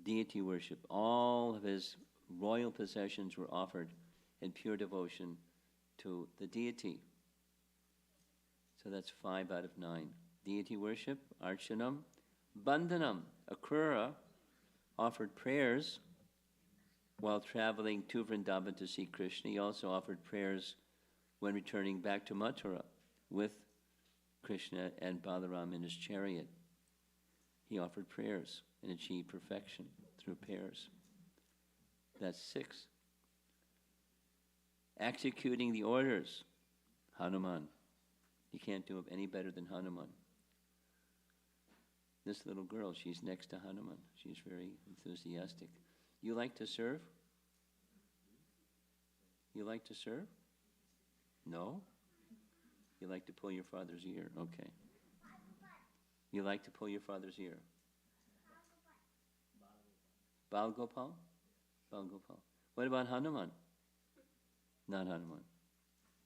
E: deity worship. All of his royal possessions were offered in pure devotion to the deity. So that's 5 out of 9. Deity worship, Archanam. Bandhanam, Akrura offered prayers while traveling to Vrindavan to see Krishna. He also offered prayers when returning back to Mathura with Krishna and Balaram in his chariot. He offered prayers and achieved perfection through prayers. That's 6. Executing the orders, Hanuman. You can't do it any better than Hanuman. This little girl, she's next to Hanuman. She's very enthusiastic. You like to serve? You like to serve? No? You like to pull your father's ear? Okay. You like to pull your father's ear? Bal Gopal? Bal Gopal. What about Hanuman? Not Hanuman.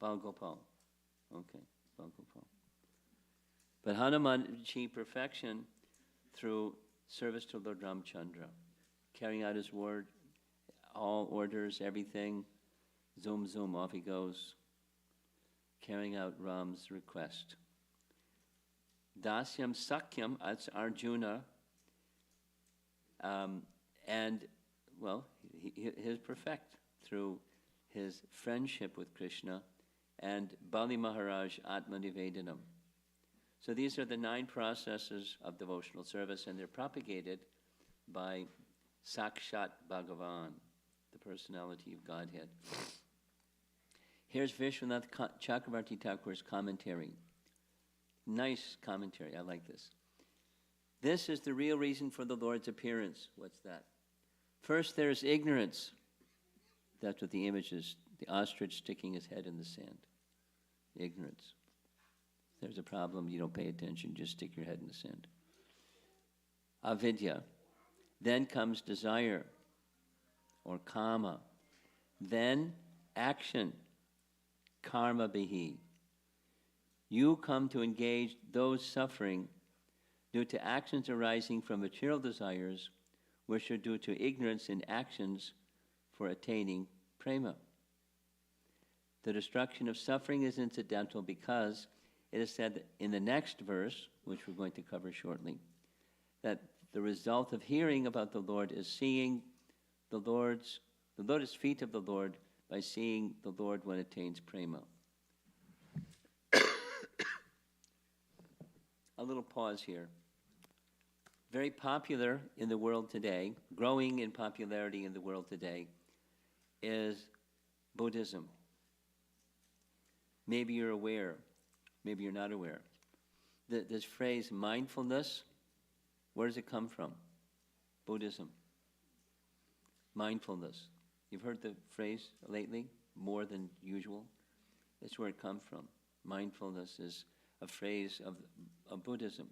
E: Bal Gopal. Okay, Bal Gopal. But Hanuman achieved perfection through service to Lord Ramchandra, carrying out his word, all orders, everything. Zoom, zoom, off he goes, carrying out Ram's request. Dasyam Sakyam, that's Arjuna, and, well, he's perfect through his friendship with Krishna, and Bali Maharaj Atmanivedanam. So these are the 9 processes of devotional service, and they're propagated by Sakshat Bhagavan, the personality of Godhead. Here's Vishwanath Chakravarti Thakur's commentary. Nice commentary, I like this. This is the real reason for the Lord's appearance. What's that? First, there's ignorance. That's what the image is, the ostrich sticking his head in the sand. Ignorance. If there's a problem, you don't pay attention, just stick your head in the sand. Avidya. Then comes desire, or kama. Then action, karma bihi. You come to engage those suffering due to actions arising from material desires, which are due to ignorance in actions for attaining prema. The destruction of suffering is incidental because it is said in the next verse, which we're going to cover shortly, that the result of hearing about the Lord is seeing the lotus feet of the Lord by seeing the Lord when attains prema. A little pause here. Very popular in the world today, growing in popularity in the world today, is Buddhism. Maybe you're aware, maybe you're not aware. This phrase, mindfulness, where does it come from? Buddhism. Mindfulness. You've heard the phrase lately, more than usual? That's where it comes from. Mindfulness is a phrase of Buddhism.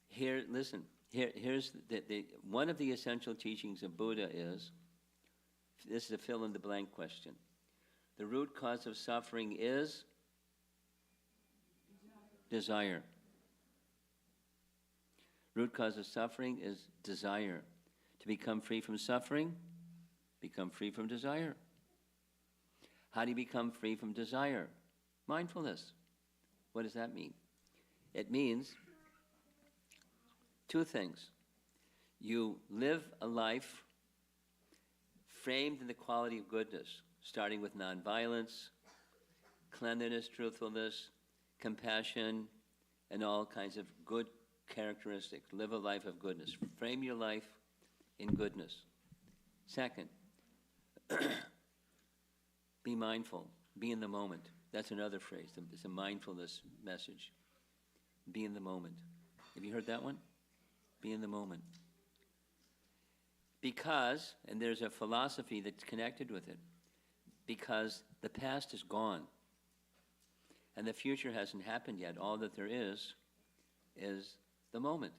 E: Here, listen, here's one of the essential teachings of Buddha is, this is a fill-in-the-blank question. The root cause of suffering is desire. Root cause of suffering is desire. To become free from suffering, become free from desire. How do you become free from desire? Mindfulness. What does that mean? It means 2 things. You live a life framed in the quality of goodness, starting with nonviolence, cleanliness, truthfulness, compassion, and all kinds of good characteristics. Live a life of goodness. Frame your life in goodness. Second, be mindful. Be in the moment. That's another phrase. It's a mindfulness message. Be in the moment. Have you heard that one? Be in the moment. Because, and there's a philosophy that's connected with it, because the past is gone and the future hasn't happened yet. All that there is the moment.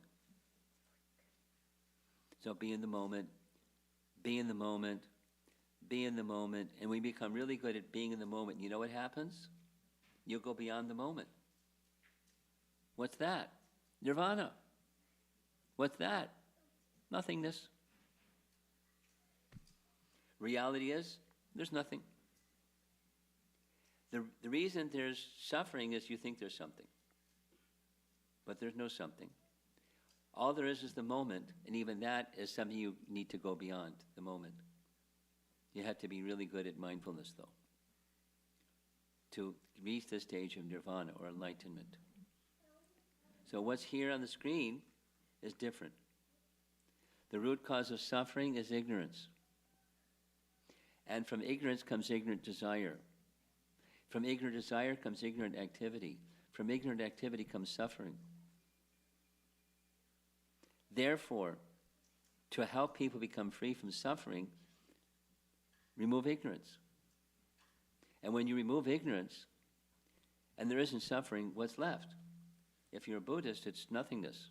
E: So be in the moment, be in the moment, be in the moment, and we become really good at being in the moment. You know what happens? You'll go beyond the moment. What's that? Nirvana. What's that? Nothingness. Reality is, there's nothing. The reason there's suffering is you think there's something. But there's no something. All there is the moment, and even that is something you need to go beyond, the moment. You have to be really good at mindfulness, though, to reach the stage of nirvana or enlightenment. So what's here on the screen is different. The root cause of suffering is ignorance. And from ignorance comes ignorant desire. From ignorant desire comes ignorant activity. From ignorant activity comes suffering. Therefore, to help people become free from suffering, remove ignorance. And when you remove ignorance, and there isn't suffering, what's left? If you're a Buddhist, it's nothingness,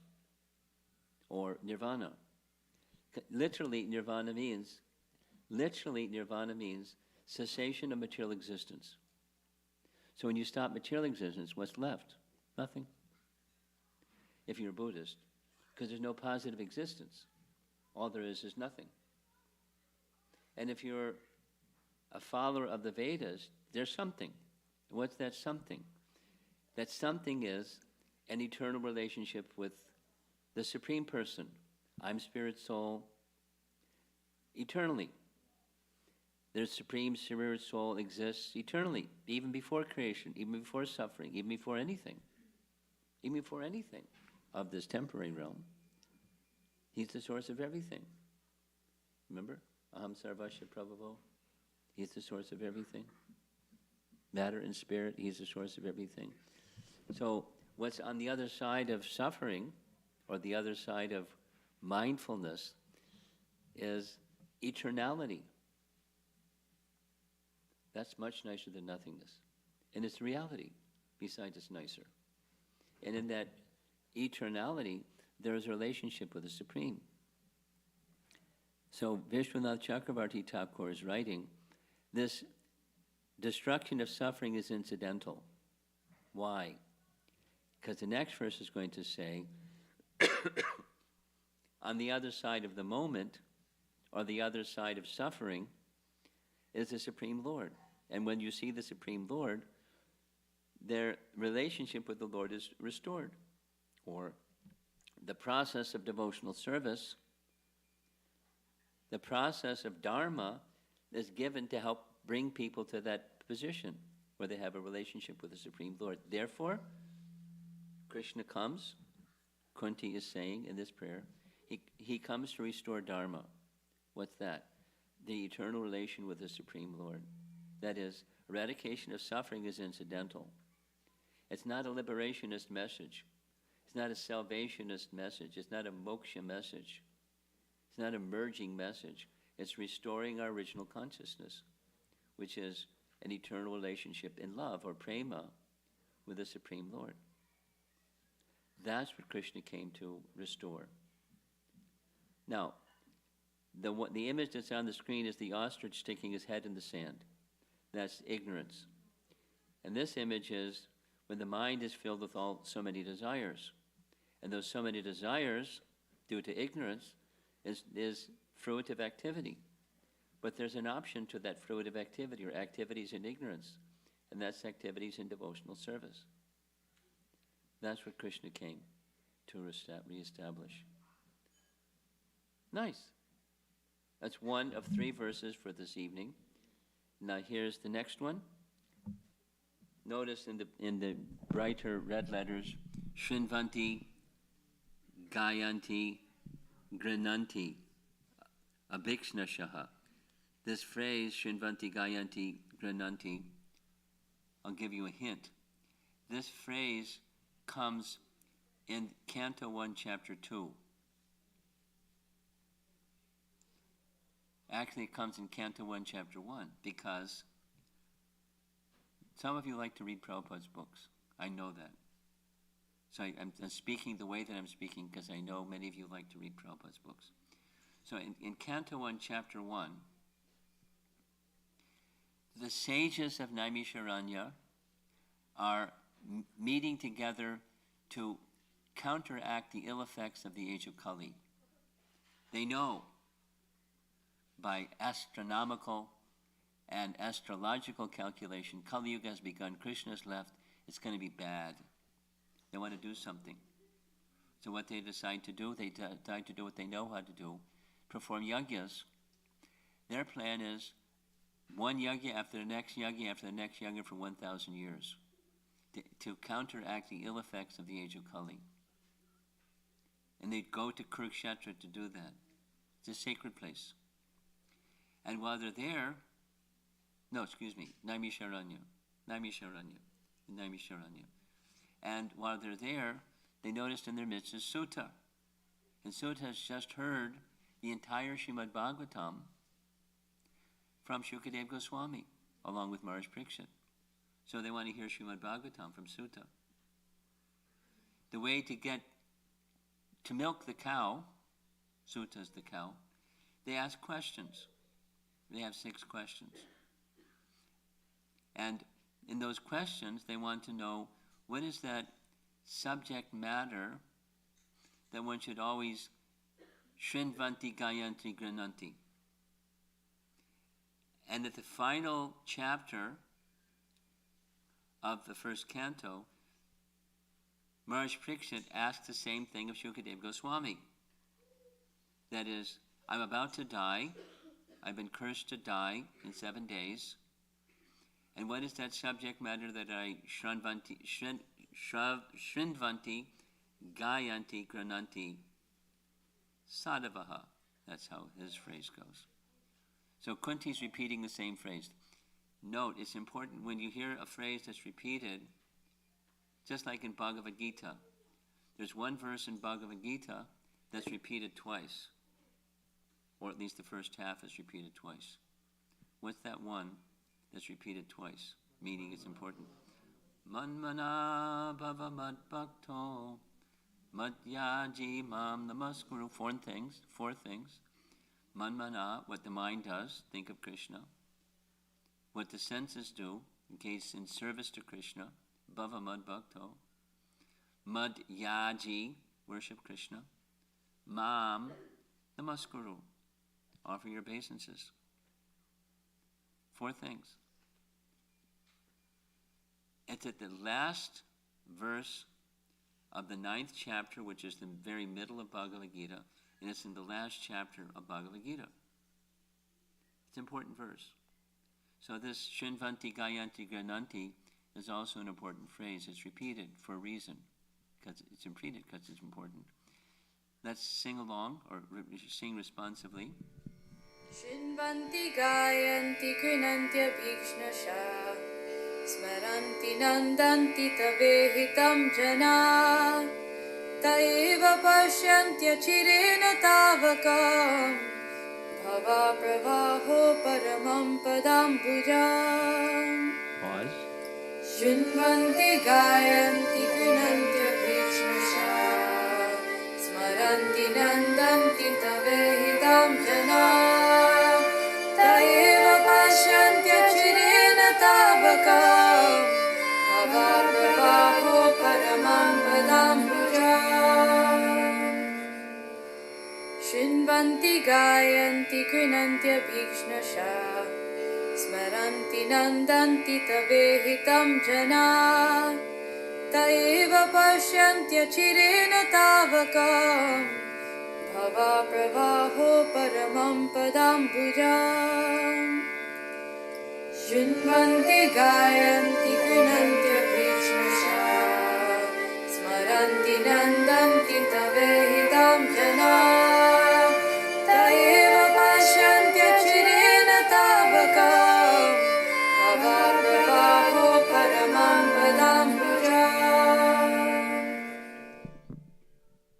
E: or nirvana. Literally, nirvana means cessation of material existence. So when you stop material existence, what's left? Nothing. If you're a Buddhist, because there's no positive existence. All there is nothing. And if you're a follower of the Vedas, there's something. What's that something? That something is an eternal relationship with the Supreme Person. I'm Spirit Soul. Eternally. The Supreme Spirit Soul exists eternally, even before creation, even before suffering, even before anything. Even before anything of this temporary realm. He's the source of everything. Remember? Aham Sarvasya Prabhavo. He's the source of everything. Matter and spirit, he's the source of everything. So what's on the other side of suffering, or the other side of mindfulness, is eternality. That's much nicer than nothingness. And it's reality, besides it's nicer. And in that eternality, there is a relationship with the Supreme. So Vishwanath Chakravarti Thakur is writing, this destruction of suffering is incidental. Why? Because the next verse is going to say, on the other side of the moment, or the other side of suffering, is the Supreme Lord. And when you see the Supreme Lord, their relationship with the Lord is restored. Or the process of devotional service, the process of dharma is given to help bring people to that position where they have a relationship with the Supreme Lord. Therefore, Krishna comes, Kunti is saying in this prayer, he comes to restore dharma. What's that? The eternal relation with the Supreme Lord. That is, eradication of suffering is incidental. It's not a liberationist message. It's not a salvationist message. It's not a moksha message. It's not a merging message. It's restoring our original consciousness, which is an eternal relationship in love or prema with the Supreme Lord. That's what Krishna came to restore. Now, the image that's on the screen is the ostrich sticking his head in the sand. That's ignorance. And this image is when the mind is filled with so many desires. And those so many desires, due to ignorance, is fruitive activity. But there's an option to that fruitive activity, or activities in ignorance, and that's activities in devotional service. That's what Krishna came to reestablish. Nice. That's one of 3 verses for this evening. Now here's the next one. Notice in the brighter red letters, Shrinvanti, Gayanti, Grinanti, Abhikshnashaha. This phrase, Shrinvanti, Gayanti, Grinanti, I'll give you a hint. This phrase comes in Canto 1, Chapter 2. Actually, it comes in Canto 1, Chapter 1, because some of you like to read Prabhupada's books. I know that. So I'm speaking the way that I'm speaking because I know many of you like to read Prabhupada's books. So in Canto 1, Chapter 1, the sages of Naimisharanya are meeting together to counteract the ill effects of the age of Kali. They know by astronomical and astrological calculation, Kali Yuga has begun, Krishna's left, it's going to be bad. They want to do something. So what they decide to do, they decide to do what they know how to do, perform yajnas. Their plan is one yajna after the next yajna after the next yajna for 1,000 years to counteract the ill effects of the age of Kali. And they'd go to Kurukshetra to do that. It's a sacred place. And while they're there, Naimisharanya. And while they're there, they noticed in their midst is Sutta. And Sutta has just heard the entire Srimad Bhagavatam from Shukadeva Goswami, along with Maharaj Pariksit. So they want to hear Srimad Bhagavatam from Sutta. The way to milk the cow, Sutta is the cow, they ask questions. They have 6 questions. And in those questions, they want to know what is that subject matter that one should always Shrinvanti Gayanti Grananti. And at the final chapter of the first canto, Maharaj Parikshit asked the same thing of Shukadeva Goswami. That is, I'm about to die. I've been cursed to die in 7 days. And what is that subject matter that I shrinvanti, gayanti, grananti, sadavaha? That's how his phrase goes. So Kunti's repeating the same phrase. Note, it's important when you hear a phrase that's repeated, just like in Bhagavad Gita. There's one verse in Bhagavad Gita that's repeated twice, or at least the first half is repeated twice. What's that one that's repeated twice? Meaning it's important. Manmana bhava mad bhakto madhyaji mam namaskuru. Four things. Manmana, what the mind does, think of Krishna. What the senses do, engage in service to Krishna. Bhava mad bhakto. Madhyaji, worship Krishna. Mam namaskuru, offer your obeisances. 4 things. It's at the last verse of the 9th chapter, which is the very middle of Bhagavad Gita, and it's in the last chapter of Bhagavad Gita. It's an important verse. So this Shrinvanti Gayanti Grananti is also an important phrase. It's repeated for a reason, because it's repeated because it's important. Let's sing along, or sing responsively.
F: Shrinvanti gayanti grinantya bhikshnasha smaranti nandanti tavehitam jana taiva pashyantya chirena tavakam bhava pravaho paramam padambujam.
E: Pause.
F: Shrinvanti gayanti grinantya bhikshnasha smaranti nandanti tavehitam jana taiva pashyantya chirena tavakam bhava pravaho paramam padambujam. Shrinvanti gayanti grinantya bhikshnasha smaranti nandanti tavehitam jana taiva pashyantya chirena tavakam bhava pravaho paramam padambujam. Shrinvanti gayanti grinantya bhikshnasha smaranti nandanti tavehitam jana taiva pashyantya chirena tavakam bhava pravaho paramam padambujam.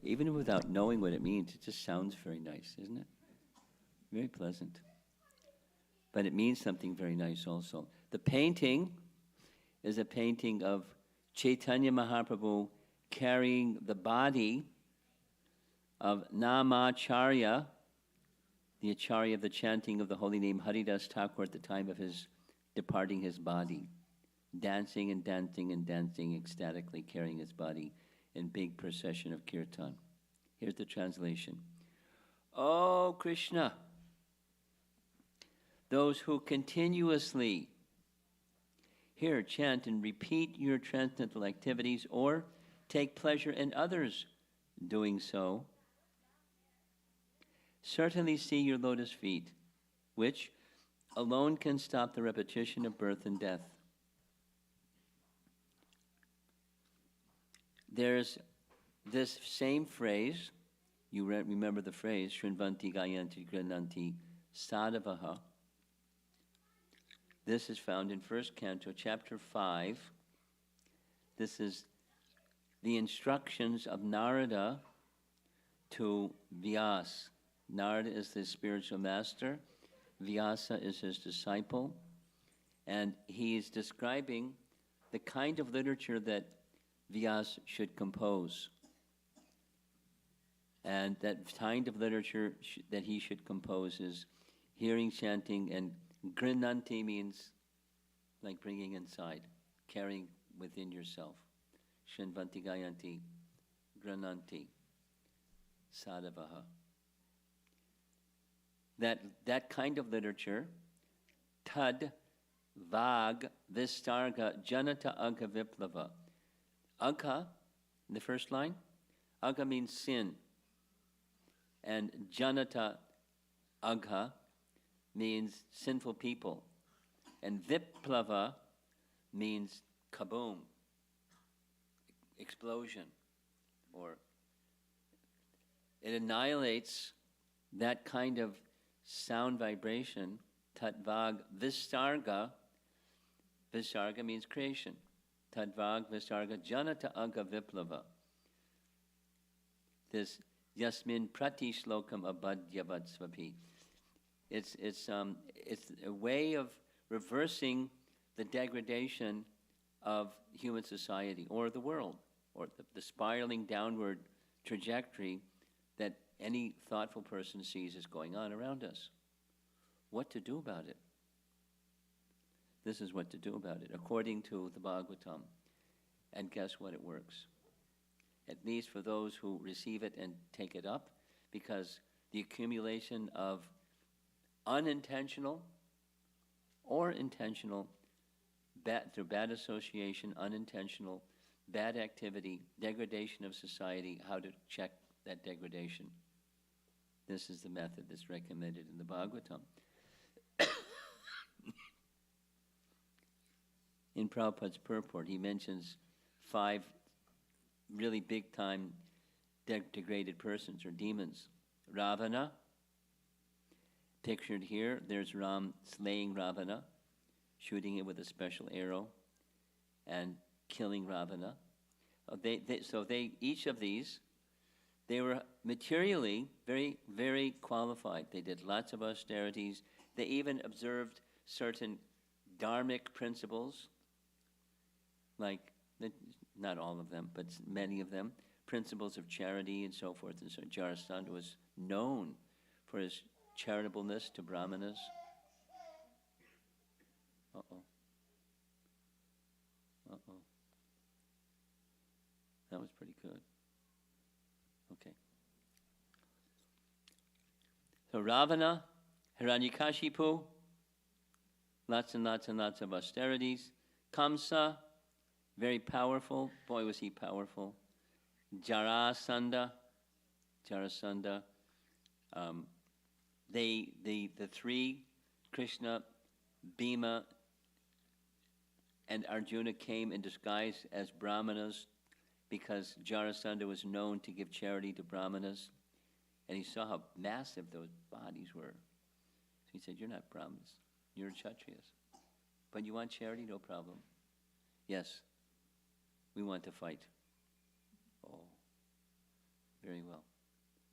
E: Even without knowing what it means, it just sounds very nice, isn't it? Very pleasant. But it means something very nice also. The painting is a painting of Chaitanya Mahaprabhu carrying the body of Namacharya, the Acharya of the chanting of the holy name Haridas Thakur at the time of his departing his body, dancing and dancing and dancing, ecstatically carrying his body in big procession of kirtan. Here's the translation. Oh Krishna, those who continuously hear, chant, and repeat your transcendental activities or take pleasure in others doing so, certainly see your lotus feet, which alone can stop the repetition of birth and death. There's this same phrase, you remember the phrase, Shrinvanti Gayanti Grananti Sadavaha. This is found in 1st Canto, chapter 5. This is the instructions of Narada to Vyasa. Narada is the spiritual master. Vyasa is his disciple. And he is describing the kind of literature that Vyasa should compose. And that kind of literature that he should compose is hearing, chanting, and grinanti means like bringing inside, carrying within yourself. Shrinvanti Gayanti, grinanti, sadavaha. That kind of literature Tad Vag Vistarga Janata Agha Viplava. Agha, the first line, Agha means sin. And Janata Agha means sinful people. And Viplava means kaboom, explosion, or it annihilates that kind of sound vibration. Tatvag Vistarga, Vistarga means creation. Tatvag Vistarga Janata Agha Viplava. This Yasmin Prati Shlokam Abhadyavat Svapi. It's a way of reversing the degradation of human society or the world, or the spiraling downward trajectory that any thoughtful person sees is going on around us. What to do about it? This is what to do about it, according to the Bhagavatam. And guess what? It works. At least for those who receive it and take it up, because the accumulation of unintentional or intentional, through bad association, unintentional, bad activity, degradation of society, how to check that degradation. This is the method that's recommended in the Bhagavatam. In Prabhupada's purport, he mentions 5 really big-time degraded persons or demons. Ravana, pictured here, there's Ram slaying Ravana, shooting it with a special arrow, and killing Ravana. Each of these, they were materially very, very qualified. They did lots of austerities. They even observed certain dharmic principles, like, not all of them, but many of them, principles of charity and so forth. And so Jarasandha was known for his charitableness to brahmanas. Uh-oh. Uh-oh. That was pretty good. Okay. So Ravana, Hiranyakashipu, lots and lots and lots of austerities. Kamsa, very powerful. Boy, was he powerful. Jarasandha, the 3, Krishna, Bhima, and Arjuna came in disguise as brahmanas because Jarasandha was known to give charity to brahmanas. And he saw how massive those bodies were. So he said, "You're not brahmanas, you're kshatriyas. But you want charity? No problem." "Yes, we want to fight." "Oh, very well."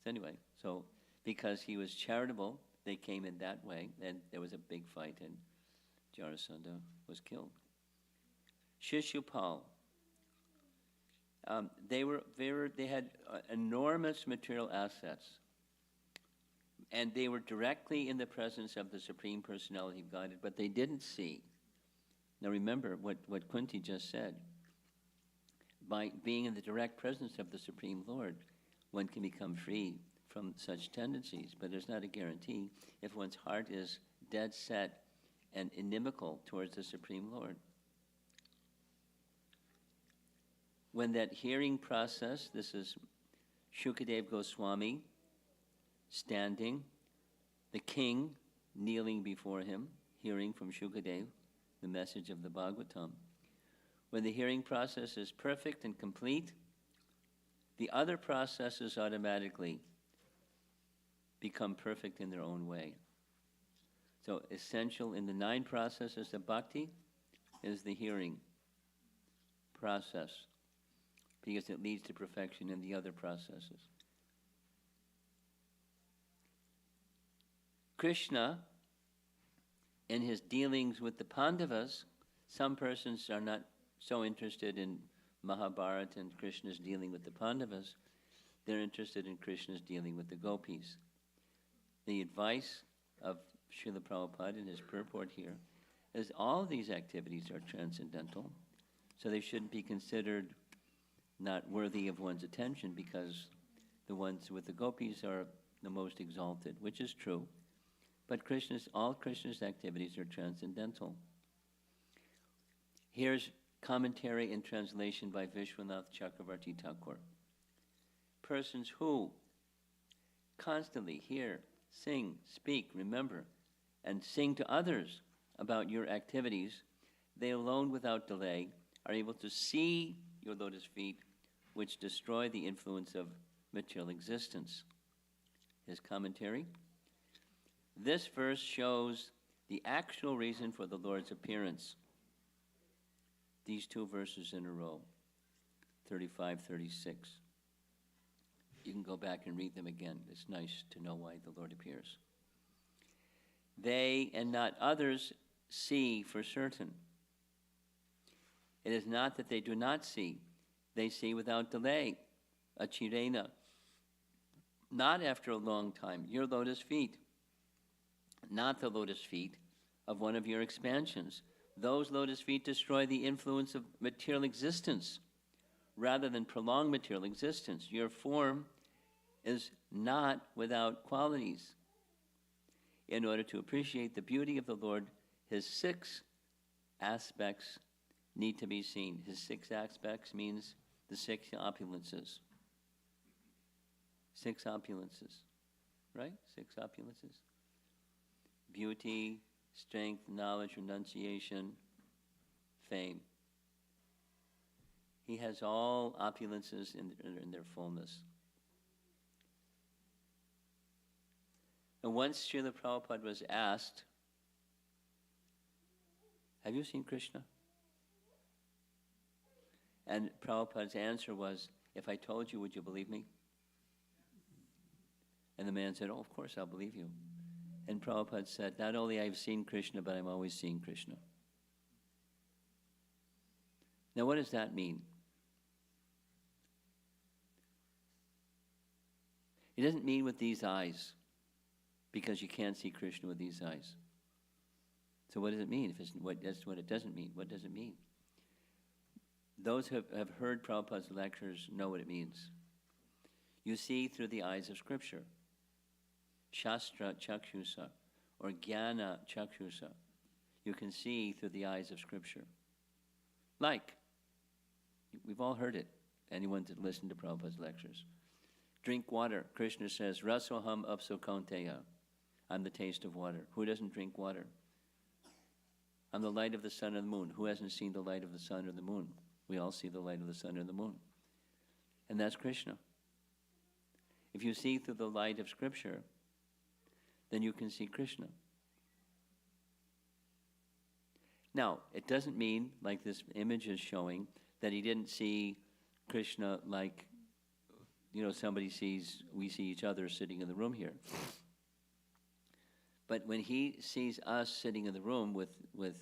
E: So anyway, so because he was charitable, they came in that way, and there was a big fight, and Jarasandha was killed. Shishupal. They had enormous material assets, and they were directly in the presence of the Supreme Personality of Godhead, but they didn't see. Now remember what Kunti just said. By being in the direct presence of the Supreme Lord, one can become free from such tendencies, but there's not a guarantee if one's heart is dead set and inimical towards the Supreme Lord. When that hearing process, this is Shukadeva Goswami standing, the king kneeling before him, hearing from Shukadeva the message of the Bhagavatam. When the hearing process is perfect and complete, the other processes automatically become perfect in their own way. So essential in the 9 processes of bhakti is the hearing process, because it leads to perfection in the other processes. Krishna, in his dealings with the Pandavas, some persons are not so interested in Mahabharata and Krishna's dealing with the Pandavas. They're interested in Krishna's dealing with the gopis. The advice of Srila Prabhupada in his purport here is all these activities are transcendental, so they shouldn't be considered not worthy of one's attention because the ones with the gopis are the most exalted, which is true. But all Krishna's activities are transcendental. Here's commentary and translation by Vishwanath Chakravarti Thakur. Persons who constantly hear, sing, speak, remember, and sing to others about your activities, they alone without delay are able to see your lotus feet, which destroy the influence of material existence. His commentary. This verse shows the actual reason for the Lord's appearance. These two verses in a row, 35, 36. You can go back and read them again. It's nice to know why the Lord appears. They and not others see for certain. It is not that they do not see. They see without delay. Achirena. Not after a long time. Your lotus feet. Not the lotus feet of one of your expansions. Those lotus feet destroy the influence of material existence rather than prolong material existence. Your form is not without qualities. In order to appreciate the beauty of the Lord, his 6 aspects need to be seen. His 6 aspects means the 6 opulences. 6 opulences, right? 6 opulences. Beauty, strength, knowledge, renunciation, fame. He has all opulences in their fullness. And once Srila Prabhupada was asked, have you seen Krishna? And Prabhupada's answer was, if I told you, would you believe me? And the man said, oh, of course I'll believe you. And Prabhupada said, not only I've seen Krishna, but I'm always seeing Krishna. Now what does that mean? It doesn't mean with these eyes, because you can't see Krishna with these eyes. So what does it mean? That's what it doesn't mean. What does it mean? Those who have heard Prabhupada's lectures know what it means. You see through the eyes of Scripture. Shastra Chakshusa, or Jnana Chakshusa. You can see through the eyes of Scripture. Like, we've all heard it, anyone that listened to Prabhupada's lectures. Drink water. Krishna says, Rasoham apso kaunteya. I'm the taste of water. Who doesn't drink water? I'm the light of the sun and the moon. Who hasn't seen the light of the sun or the moon? We all see the light of the sun or the moon. And that's Krishna. If you see through the light of Scripture, then you can see Krishna. Now, it doesn't mean, like this image is showing, that he didn't see Krishna like, we see each other sitting in the room here. But when he sees us sitting in the room when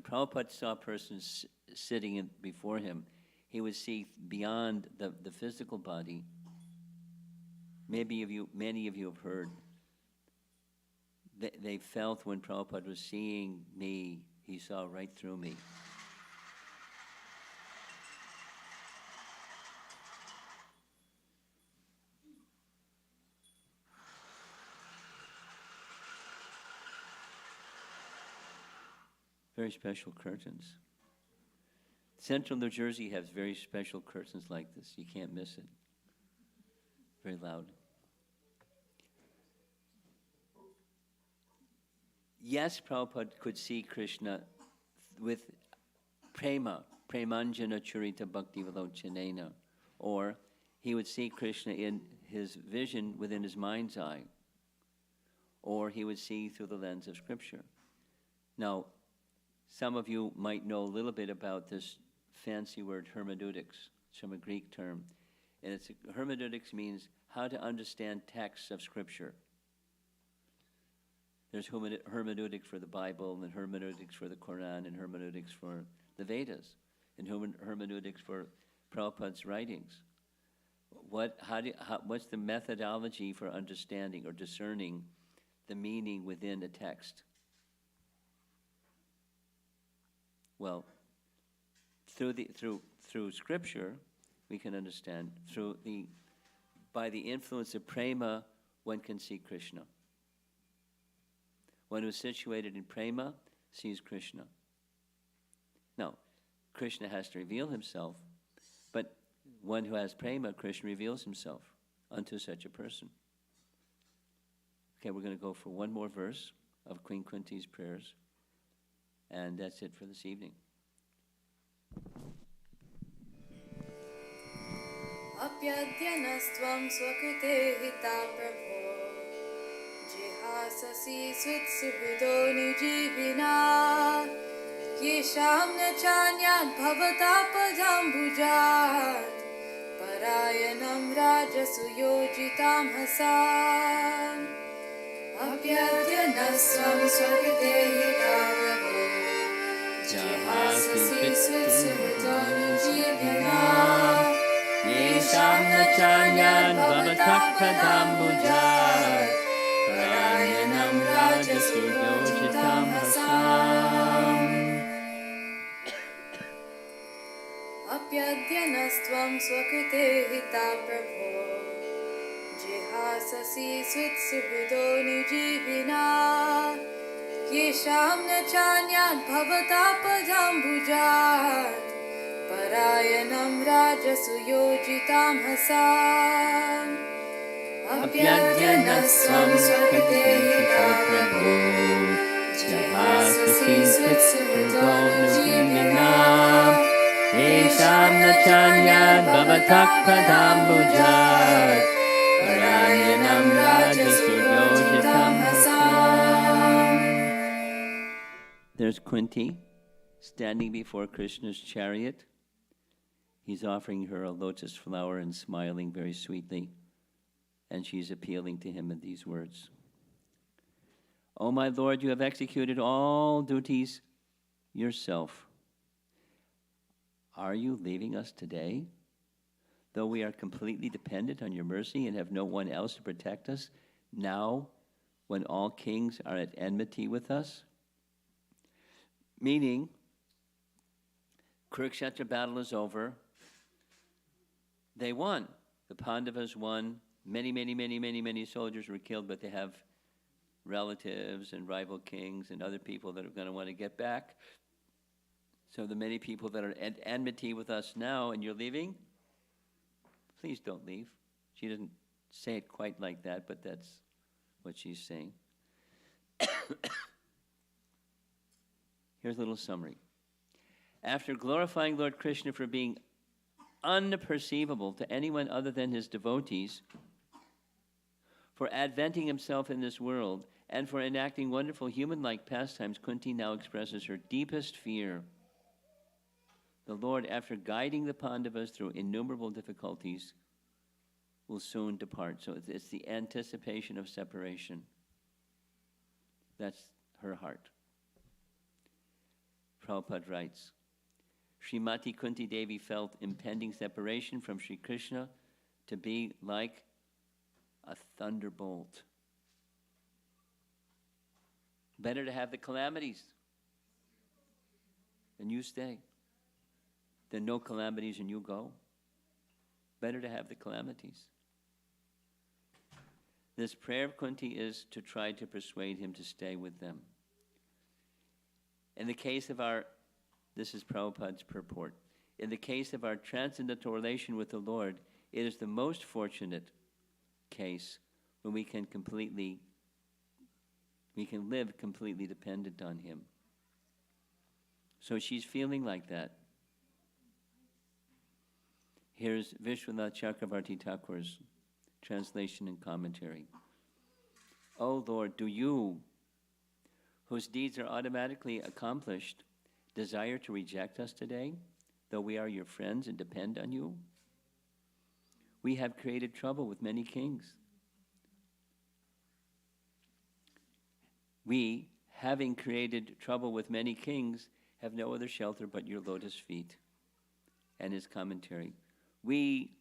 E: Prabhupada saw persons sitting before him, he would see beyond the physical body. Many of you have heard. They felt when Prabhupada was seeing me, he saw right through me. Very special curtains. Central New Jersey has very special curtains like this. You can't miss it. Very loud. Yes, Prabhupada could see Krishna with prema, premanjana churita bhakti vilochanena, or he would see Krishna in his vision within his mind's eye, or he would see through the lens of Scripture. Now, some of you might know a little bit about this fancy word hermeneutics. It's from a Greek term. And hermeneutics means how to understand texts of Scripture. There's hermeneutics for the Bible, and hermeneutics for the Quran, and hermeneutics for the Vedas, and hermeneutics for Prabhupada's writings. What's the methodology for understanding or discerning the meaning within a text? Well, through Scripture, we can understand. By the influence of prema, one can see Krishna. One who is situated in prema sees Krishna. Now, Krishna has to reveal himself, but one who has prema, Krishna reveals himself unto such a person. Okay, we're going to go for one more verse of Queen Kunti's prayers, and that's it for this evening.
F: Apyadyanastvam swakute hita prabho jihasasi switsubudo nijivina yesham na chanyat bhavatapadambujat parayanam rajasuyojitam hasam apyadyanastvam swakute hita prabho jihasasi switsubudo nijivina
E: Yesham na chanyan bhavatak pradambujat parayanam rajasuyojitam hasam
F: apyadyanastvam swakute hita prabho jihasasi switsubudo nijivina yesham na chanyat bhavatapadambujat parayanam rajasuyojitam hasam apyadyanastvam swakute hita prabho jihasasi switsubudo nijivina
E: Yesham na chanyat bhavatak pradambujat parayanam rajasuyojitam hasam. There's Kunti standing before Krishna's chariot. He's offering her a lotus flower and smiling very sweetly, and she's appealing to him in these words. O my Lord, you have executed all duties yourself. Are you leaving us today? Though we are completely dependent on your mercy and have no one else to protect us, now when all kings are at enmity with us? Meaning, Kurukshetra battle is over. They won. The Pandavas won. Many soldiers were killed, but they have relatives and rival kings and other people that are going to want to get back. So the many people that are at enmity with us now, and you're leaving, please don't leave. She doesn't say it quite like that, but that's what she's saying. Here's a little summary. After glorifying Lord Krishna for being unperceivable to anyone other than his devotees, for adventing himself in this world, and for enacting wonderful human-like pastimes, Kunti now expresses her deepest fear. The Lord, after guiding the Pandavas through innumerable difficulties, will soon depart. So it's the anticipation of separation. That's her heart. Prabhupada writes, Srimati Kunti Devi felt impending separation from Sri Krishna to be like a thunderbolt. Better to have the calamities and you stay than no calamities and you go. Better to have the calamities. This prayer of Kunti is to try to persuade him to stay with them. In the case of this is Prabhupada's purport. In the case of our transcendental relation with the Lord, it is the most fortunate case when we can live completely dependent on him. So she's feeling like that. Here's Vishwanath Chakravarti Thakur's translation and commentary. O Lord, do you, whose deeds are automatically accomplished, desire to reject us today, though we are your friends and depend on you? We have created trouble with many kings. We, having created trouble with many kings, have no other shelter but your lotus feet. And his commentary. We,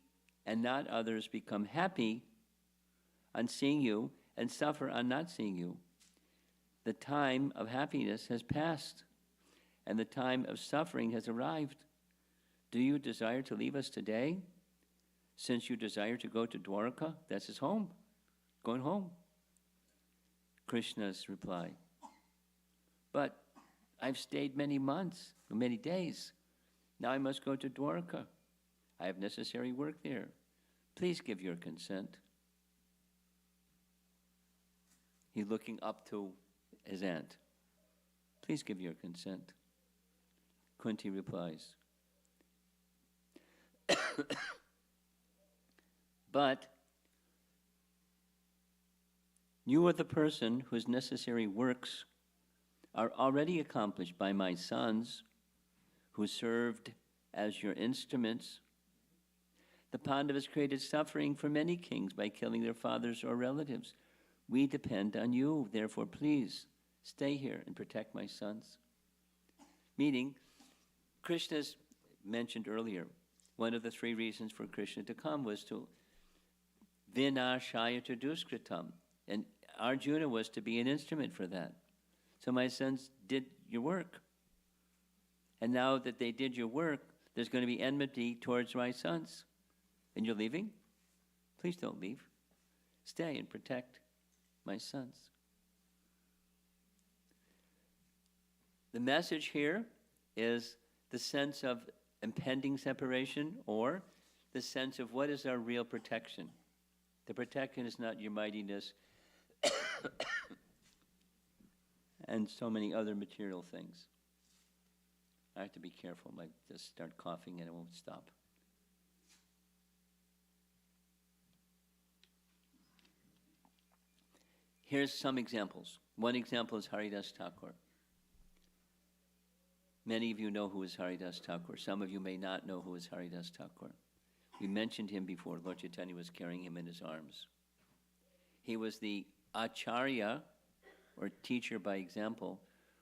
E: and not others, become happy on seeing you and suffer on not seeing you. The time of happiness has passed, and the time of suffering has arrived. Do you desire to leave us today? Since you desire to go to Dwarka, that's his home, going home. Krishna's reply, But I've stayed many months, many days. Now I must go to Dwarka. I have necessary work there. Please give your consent. He's looking up to his aunt. Please give your consent. Kunti replies, but you are the person whose necessary works are already accomplished by my sons, who served as your instruments. The Pandavas created suffering for many kings by killing their fathers or relatives. We depend on you, therefore please stay here and protect my sons. Meaning, Krishna's mentioned earlier, one of the three reasons for Krishna to come was to vinashaya duskritam, and Arjuna was to be an instrument for that. So my sons did your work. And now that they did your work, there's going to be enmity towards my sons. And you're leaving? Please don't leave. Stay and protect my sons. The message here is the sense of impending separation, or the sense of what is our real protection. The protection is not your mightiness and so many other material things. I have to be careful. I might just start coughing and it won't stop. Here's some examples. One example is Haridas Thakur. Many of you know who is Haridas Thakur. Some of you may not know who is Haridas Thakur. We mentioned him before. Lord Chaitanya was carrying him in his arms. He was the acharya, or teacher by example,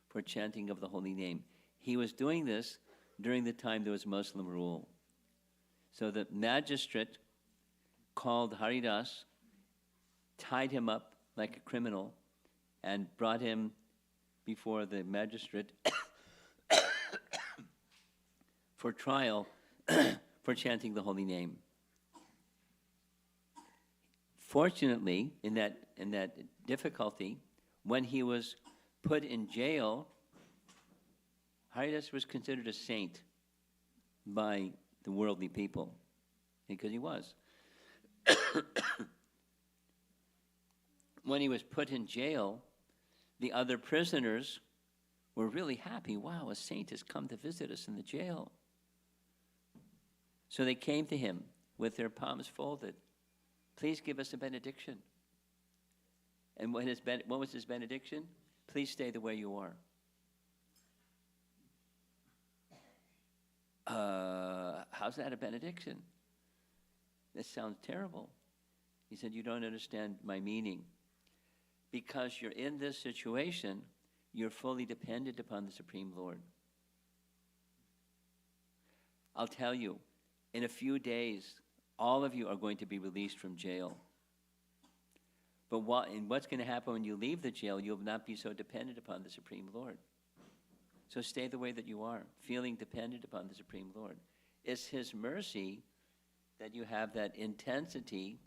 E: for chanting of the holy name. He was doing this during the time there was Muslim rule. So the magistrate called Haridas, tied him up like a criminal, and brought him before the magistrate for trial for chanting the holy name. Fortunately, in that difficulty, when he was put in jail, Haridas was considered a saint by the worldly people, because he was. When he was put in jail, the other prisoners were really happy. Wow, a saint has come to visit us in the jail. So they came to him with their palms folded. Please give us a benediction. And what was his benediction? Please stay the way you are. How's that a benediction? This sounds terrible. He said, you don't understand my meaning. Because you're in this situation, you're fully dependent upon the Supreme Lord. I'll tell you, in a few days, all of you are going to be released from jail. But what's going to happen when you leave the jail, you'll not be so dependent upon the Supreme Lord. So stay the way that you are, feeling dependent upon the Supreme Lord. It's His mercy that you have that intensity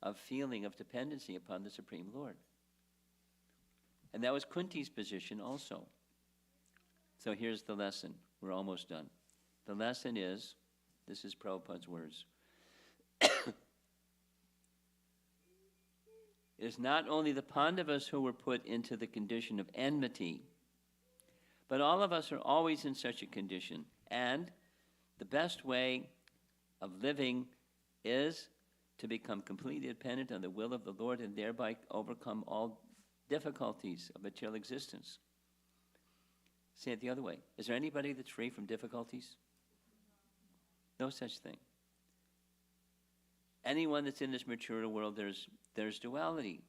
E: of feeling of dependency upon the Supreme Lord. And that was Kunti's position also. So here's the lesson. We're almost done. The lesson is, this is Prabhupada's words. It is not only the Pandavas who were put into the condition of enmity, but all of us are always in such a condition. And the best way of living is to become completely dependent on the will of the Lord and thereby overcome all difficulties of material existence. Say it the other way. Is there anybody that's free from difficulties? No such thing. Anyone that's in this material world, there's duality.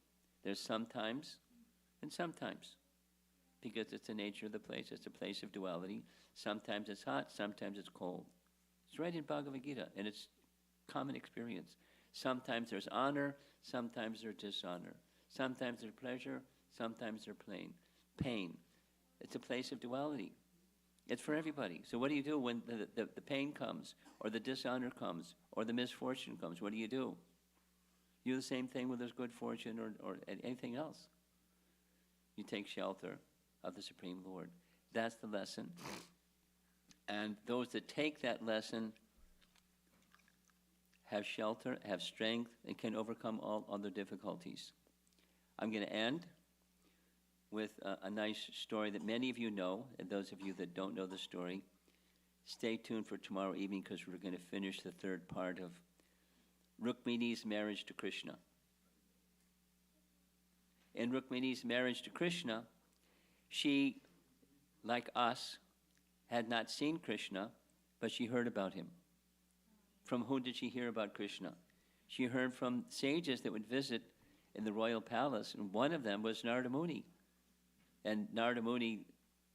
E: There's sometimes and sometimes. Because it's the nature of the place. It's a place of duality. Sometimes it's hot, sometimes it's cold. It's right in Bhagavad Gita, and it's common experience. Sometimes there's honor, sometimes there's dishonor. Sometimes there's pleasure, sometimes there's pain. It's a place of duality. It's for everybody. So what do you do when the pain comes, or the dishonor comes, or the misfortune comes? What do? You do the same thing when there's good fortune or anything else. You take shelter. of the Supreme Lord. That's the lesson. And those that take that lesson have shelter, have strength, and can overcome all other difficulties. I'm going to end with a nice story that many of you know, and those of you that don't know the story, stay tuned for tomorrow evening because we're going to finish the third part of Rukmini's marriage to Krishna. In Rukmini's marriage to Krishna, she, like us, had not seen Krishna, but she heard about him. From whom did she hear about Krishna? She heard from sages that would visit in the royal palace, and one of them was Narada Muni. And Narada Muni,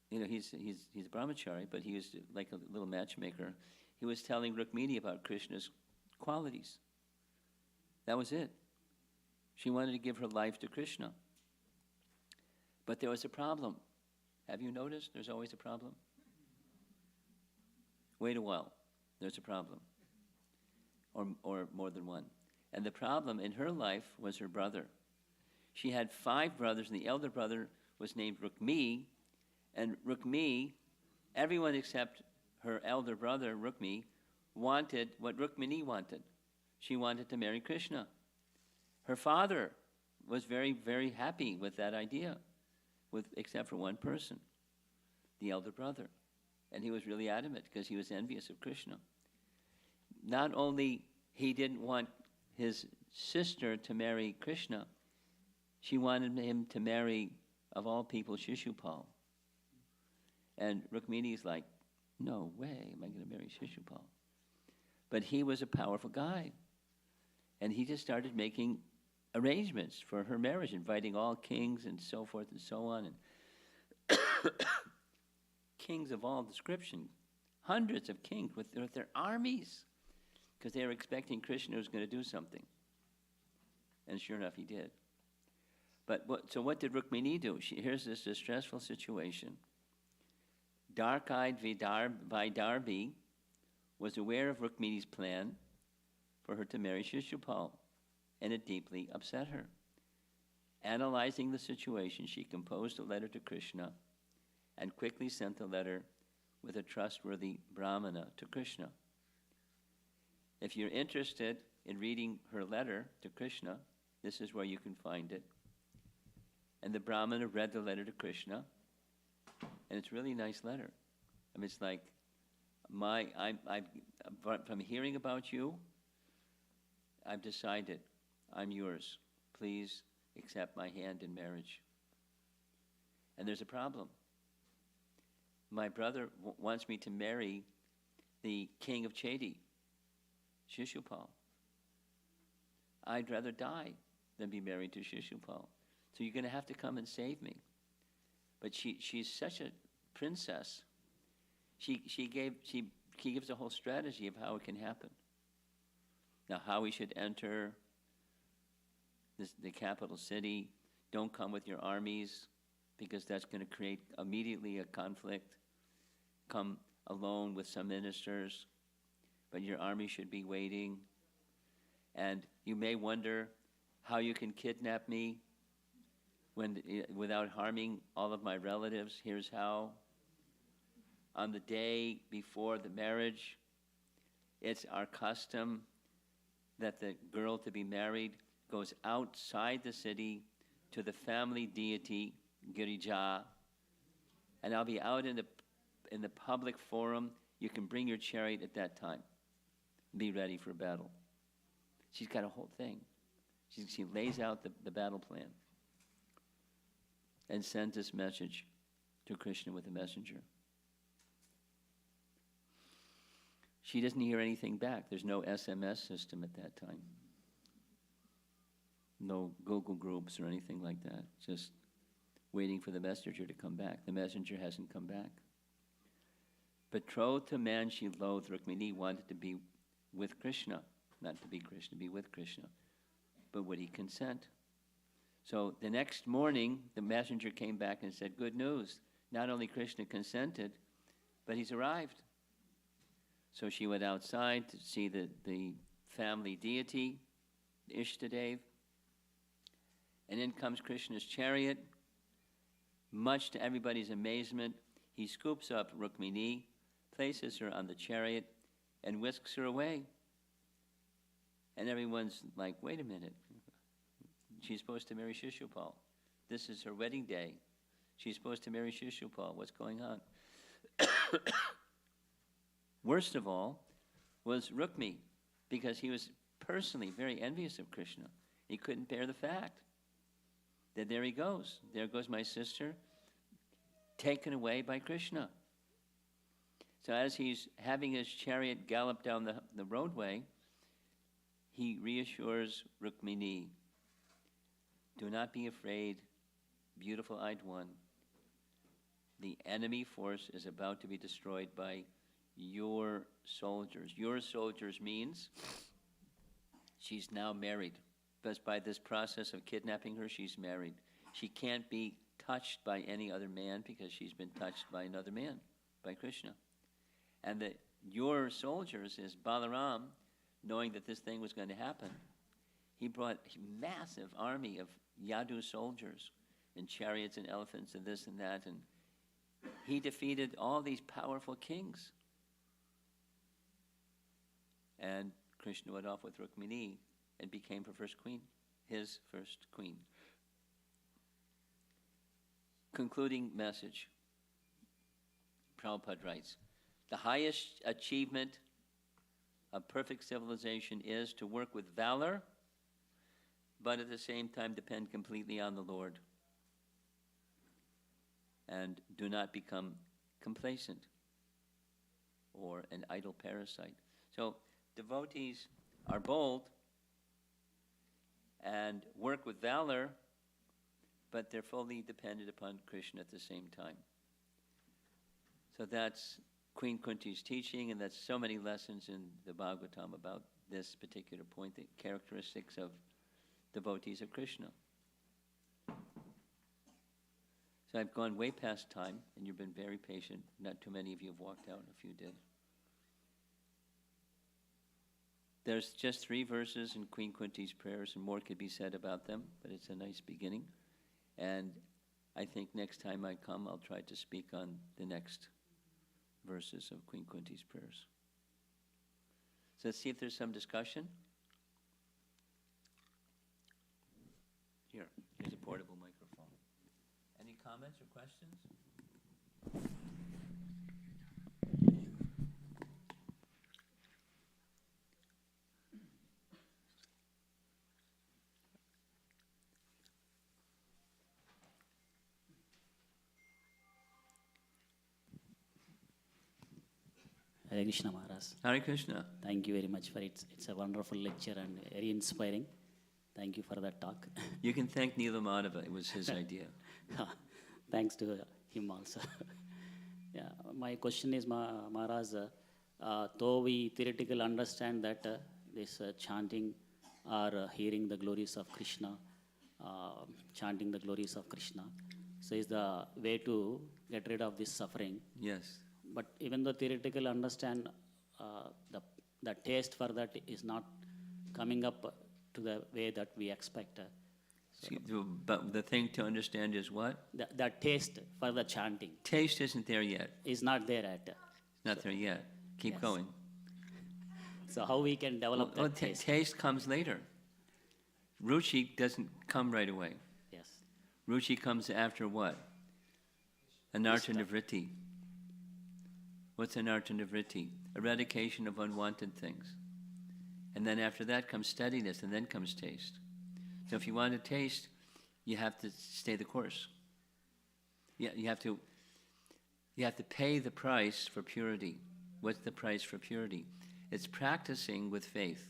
E: he's a brahmachari, but he was like a little matchmaker. He was telling Rukmini about Krishna's qualities. That was it. She wanted to give her life to Krishna. But there was a problem. Have you noticed there's always a problem? Wait a while. There's a problem. Or more than one. And the problem in her life was her brother. She had 5 brothers, and the elder brother was named Rukmi. And Rukmi, everyone except her elder brother, Rukmi, wanted what Rukmini wanted. She wanted to marry Krishna. Her father was very, very happy with that idea, except for one person, the elder brother. And he was really adamant because he was envious of Krishna. Not only he didn't want his sister to marry Krishna, she wanted him to marry, of all people, Shishupal. And Rukmini's like, no way am I going to marry Shishupal. But he was a powerful guy. And he just started making arrangements for her marriage, inviting all kings and so forth and so on. And kings of all description, hundreds of kings with their armies, because they were expecting Krishna was going to do something. And sure enough, he did. But what did Rukmini do? Here's this distressful situation. Dark-eyed Vaidarbhi was aware of Rukmini's plan for her to marry Shishupal, and it deeply upset her. Analyzing the situation, she composed a letter to Krishna and quickly sent the letter with a trustworthy brahmana to Krishna. If you're interested in reading her letter to Krishna, this is where you can find it. And the brahmana read the letter to Krishna, and it's a really nice letter. I mean, it's like, from hearing about you, I've decided I'm yours. Please accept my hand in marriage. And there's a problem. My brother wants me to marry the king of Chedi, Shishupal. I'd rather die than be married to Shishupal. So you're going to have to come and save me. But she's such a princess. She gives a whole strategy of how it can happen. Now, how we should enter the capital city. Don't come with your armies, because that's going to create immediately a conflict. Come alone with some ministers, but your army should be waiting. And you may wonder how you can kidnap me without harming all of my relatives. Here's how. On the day before the marriage, it's our custom that the girl to be married goes outside the city to the family deity, Girija, and I'll be out in the public forum. You can bring your chariot at that time. Be ready for battle. She's got a whole thing. She lays out the battle plan and sends this message to Krishna with a messenger. She doesn't hear anything back. There's no SMS system at that time. No Google groups or anything like that. Just waiting for the messenger to come back. The messenger hasn't come back. Betrothed to man she loathed, Rukmini wanted to be with Krishna. Not to be Krishna, be with Krishna. But would he consent? So the next morning, the messenger came back and said, good news. Not only Krishna consented, but he's arrived. So she went outside to see the family deity, Ishtadev. And in comes Krishna's chariot. Much to everybody's amazement, he scoops up Rukmini, places her on the chariot, and whisks her away. And everyone's like, wait a minute. She's supposed to marry Shishupal. This is her wedding day. She's supposed to marry Shishupal. What's going on? Worst of all was Rukmi, because he was personally very envious of Krishna. He couldn't bear the fact that there he goes. There goes my sister, taken away by Krishna. So as he's having his chariot gallop down the roadway, he reassures Rukmini, do not be afraid, beautiful-eyed one. The enemy force is about to be destroyed by your soldiers. Your soldiers means she's now married. But by this process of kidnapping her, she's married. She can't be touched by any other man because she's been touched by another man, by Krishna. And that your soldiers is Balaram, knowing that this thing was going to happen. He brought a massive army of Yadu soldiers and chariots and elephants and this and that, and he defeated all these powerful kings. And Krishna went off with Rukmini and became her first queen, his first queen. Concluding message. Prabhupada writes, the highest achievement of perfect civilization is to work with valor, but at the same time depend completely on the Lord. And do not become complacent or an idle parasite. So devotees are bold and work with valor, but they're fully dependent upon Krishna at the same time. So that's Queen Kunti's teaching, and that's so many lessons in the Bhagavatam about this particular point, the characteristics of devotees of Krishna. So I've gone way past time, and you've been very patient. Not too many of you have walked out, a few did. There's just 3 verses in Queen Kunti's prayers, and more could be said about them, but it's a nice beginning. And I think next time I come, I'll try to speak on the next verses of Queen Kunti's prayers. So let's see if there's some discussion. Here's a portable microphone. Any comments or questions?
G: Hare Krishna Maharaj.
E: Hare Krishna.
G: Thank you very much for it. It's a wonderful lecture and very inspiring. Thank you for that talk.
E: You can thank Neela Madhava. It was his idea.
G: Thanks to him also. Yeah, my question is, Maharaj, though we theoretically understand that this chanting or hearing the glories of Krishna, chanting the glories of Krishna, so is the way to get rid of this suffering.
E: Yes.
G: But even though theoretically understand, the taste for that is not coming up to the way that we expect.
E: But the thing to understand is what?
G: The taste for the chanting
E: Taste isn't there yet.
G: is not there at.
E: Not there yet. Keep
G: Yes.
E: going.
G: So how we can develop that taste?
E: Taste comes later. Ruchi doesn't come right away.
G: Yes.
E: Ruchi comes after what? Anartha nivritti. What's anartha nivritti? Eradication of unwanted things. And then after that comes steadiness, and then comes taste. So if you want to taste, you have to stay the course. You have to pay the price for purity. What's the price for purity? It's practicing with faith.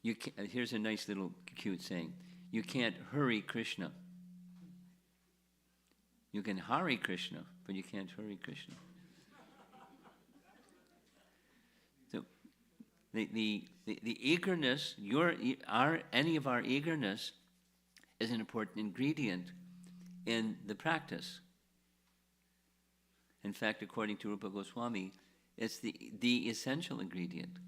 E: Here's a nice little cute saying. You can't hurry Krishna. You can Hare Krishna, but you can't hurry Krishna. So the eagerness, any of our eagerness is an important ingredient in the practice. In fact, according to Rupa Goswami, it's the essential ingredient.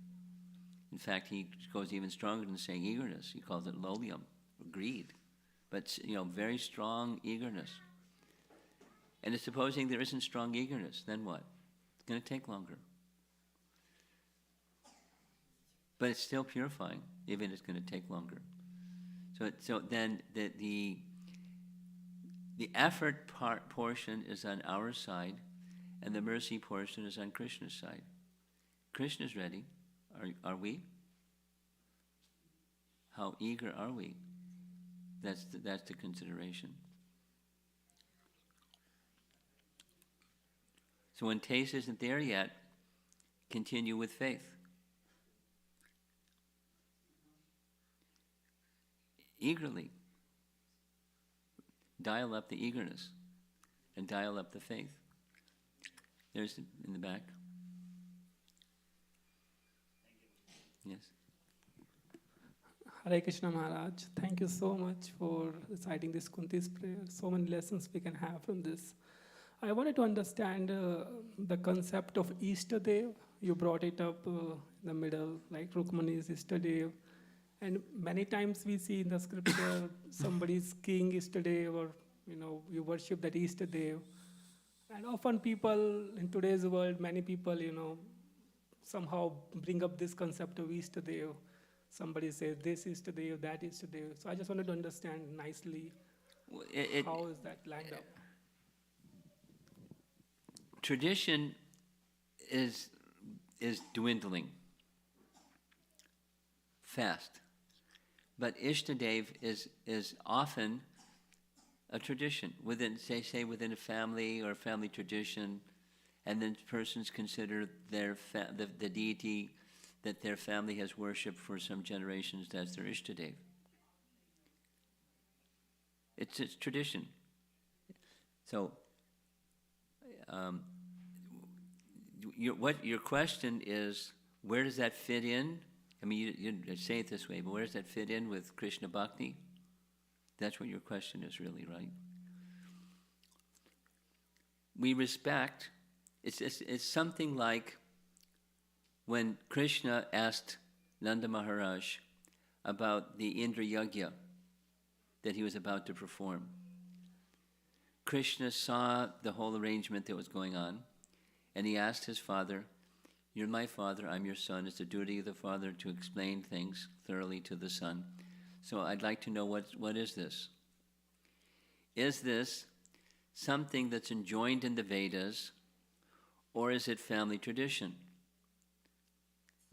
E: In fact, he goes even stronger than saying eagerness. He calls it lolyum, greed. But, very strong eagerness. And it's supposing there isn't strong eagerness, then what? It's going to take longer. But it's still purifying, even if it's going to take longer. So then the effort portion is on our side, and the mercy portion is on Krishna's side. Krishna's ready. Are we? How eager are we? That's the consideration. So when taste isn't there yet, continue with faith. Eagerly. Dial up the eagerness and dial up the faith. There's in the back. Yes.
H: Hare Krishna Maharaj, thank you so much for reciting this Kunti's prayer. So many lessons we can have from this. I wanted to understand the concept of Ishtadev. You brought it up in the middle, like Rukmani's Ishtadev. And many times we see in the scripture somebody's king Ishtadev, or you worship that Ishtadev. And often people in today's world, many people, somehow bring up this concept of Ishtadev. Somebody says this Ishtadev, that Ishtadev. So I just wanted to understand nicely how is that lined up.
E: Tradition is dwindling fast. But Ishtadev is often a tradition within, say within a family or a family tradition, and then persons consider the deity that their family has worshipped for some generations as their Ishtadev. It's tradition. So, your question is, where does that fit in? I mean, you say it this way, but where does that fit in with Krishna Bhakti? That's what your question is really, right? We respect, it's something like when Krishna asked Nanda Maharaj about the Indra Yajna that he was about to perform. Krishna saw the whole arrangement that was going on, and he asked his father, "You're my father, I'm your son. It's the duty of the father to explain things thoroughly to the son. So I'd like to know what is this? Is this something that's enjoined in the Vedas, or is it family tradition?"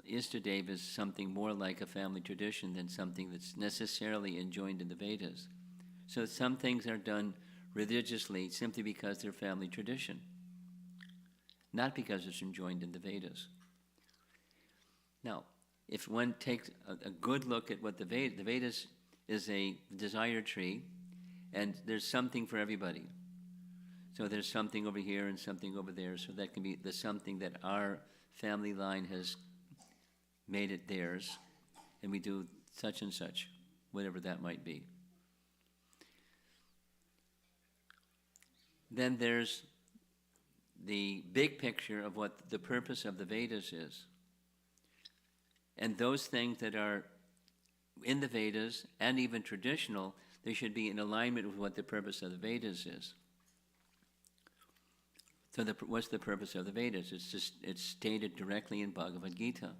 E: Ishtadev is something more like a family tradition than something that's necessarily enjoined in the Vedas. So some things are done religiously simply because they're family tradition, not because it's enjoined in the Vedas. Now, if one takes a good look at what the Vedas is a desire tree, and there's something for everybody. So there's something over here and something over there, so that can be the something that our family line has made it theirs, and we do such and such, whatever that might be. Then there's the big picture of what the purpose of the Vedas is. And those things that are in the Vedas and even traditional, they should be in alignment with what the purpose of the Vedas is. So what's the purpose of the Vedas? It's stated directly in Bhagavad Gita.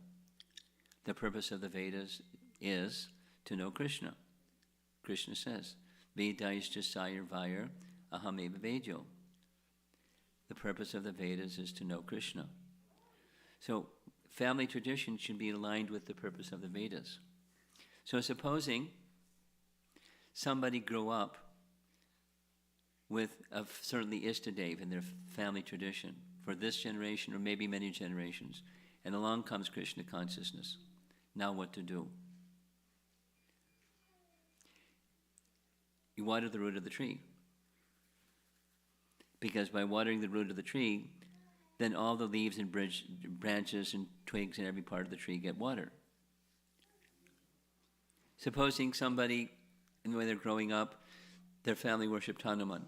E: The purpose of the Vedas is to know Krishna. Krishna says, Vedaishta Sayur Vayar Ahameva Vejo. The purpose of the Vedas is to know Krishna. So family tradition should be aligned with the purpose of the Vedas. So supposing somebody grew up with certainly Ishtadev in their family tradition for this generation or maybe many generations, and along comes Krishna consciousness. Now what to do? You water the root of the tree. Because by watering the root of the tree, then all the leaves and branches and twigs and every part of the tree get water. Supposing somebody, in the way they're growing up, their family worshipped Hanuman.